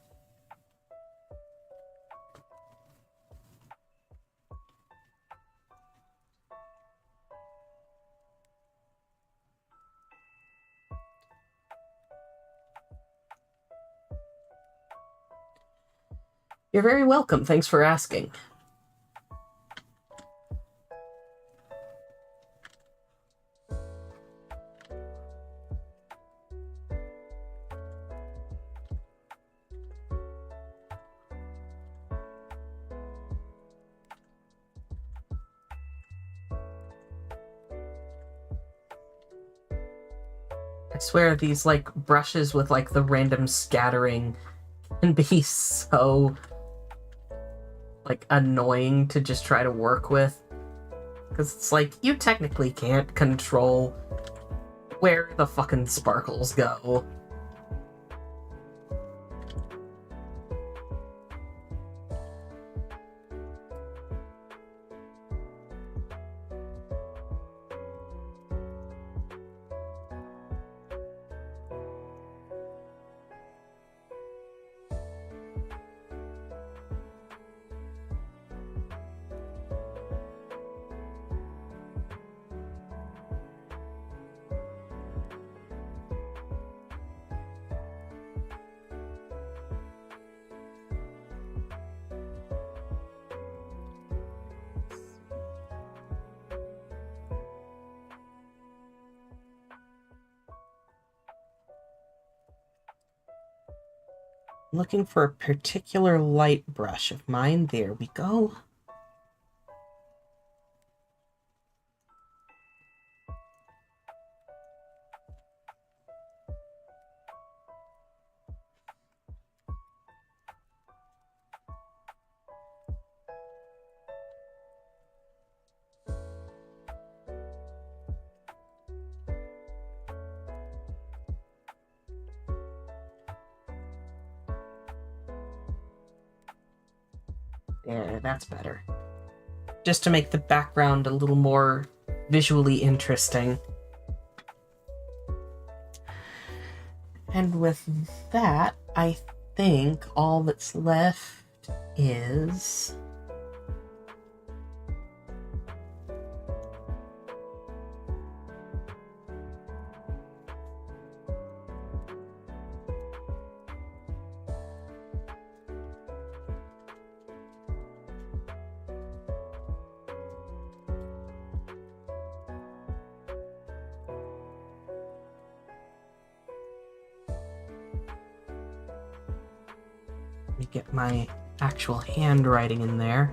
You're very welcome. Thanks for asking. I swear these, like, brushes with, like, the random scattering can be so, like, annoying to just try to work with. Because it's like, you technically can't control where the fucking sparkles go. Looking for a particular light brush of mine. There we go. There, that's better. Just to make the background a little more visually interesting. And with that, I think all that's left is... Let me get my actual handwriting in there.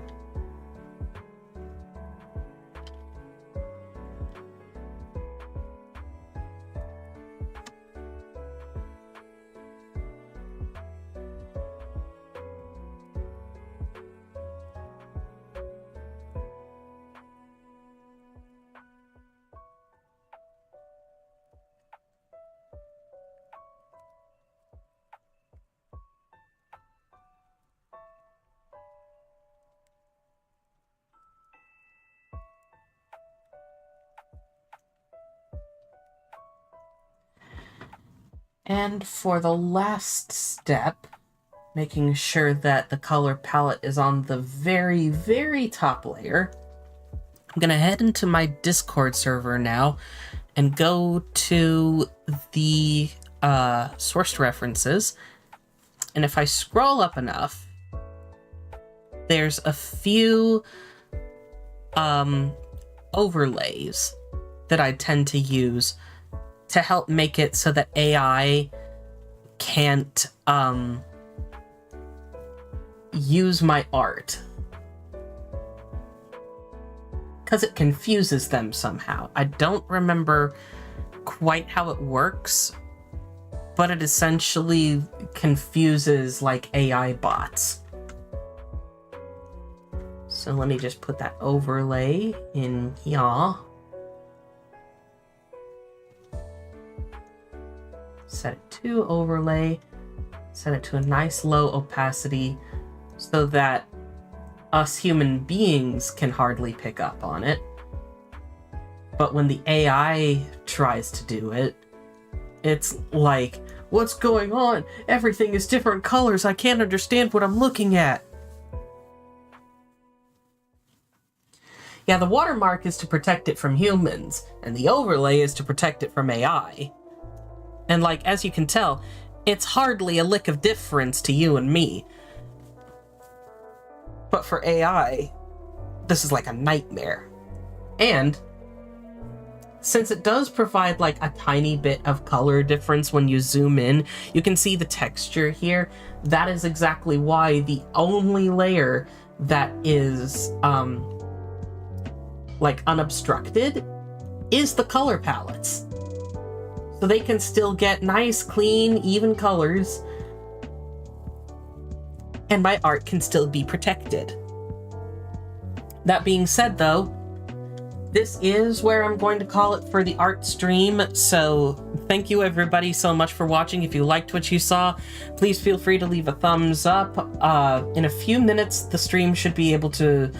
And for the last step, making sure that the color palette is on the very, very top layer. I'm gonna head into my Discord server now and go to the sourced references. And if I scroll up enough, there's a few overlays that I tend to use to help make it so that AI can't use my art, because it confuses them somehow. I don't remember quite how it works, but it essentially confuses like AI bots. So let me just put that overlay in here. Set it to overlay, set it to a nice low opacity so that us human beings can hardly pick up on it. But when the AI tries to do it, it's like, what's going on? Everything is different colors. I can't understand what I'm looking at. Yeah, the watermark is to protect it from humans, and the overlay is to protect it from AI. And like, as you can tell, it's hardly a lick of difference to you and me. But for AI, this is like a nightmare. And since it does provide like a tiny bit of color difference when you zoom in, you can see the texture here. That is exactly why the only layer that is like unobstructed is the color palettes. So they can still get nice, clean, even colors, and my art can still be protected. That being said though, this is where I'm going to call it for the art stream, so thank you everybody so much for watching. If you liked what you saw, please feel free to leave a thumbs up. In a few minutes, the stream should be able to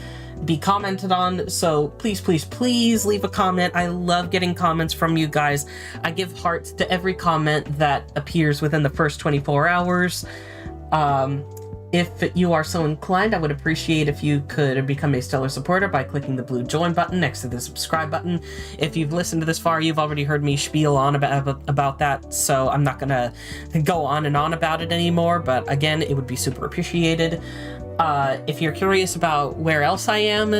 be commented on, so please, please, please leave a comment. I love getting comments from you guys. I give hearts to every comment that appears within the first 24 hours. If you are so inclined, I would appreciate if you could become a stellar supporter by clicking the blue join button next to the subscribe button. If you've listened to this far, you've already heard me spiel on about that, so I'm not gonna go on and on about it anymore, but again, it would be super appreciated. If you're curious about where else I am,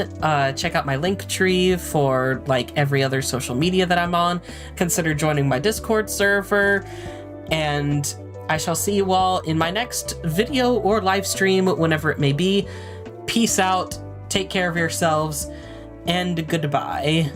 check out my link tree for like every other social media that I'm on. Consider joining my Discord server, and I shall see you all in my next video or live stream, whenever it may be. Peace out, take care of yourselves, and goodbye.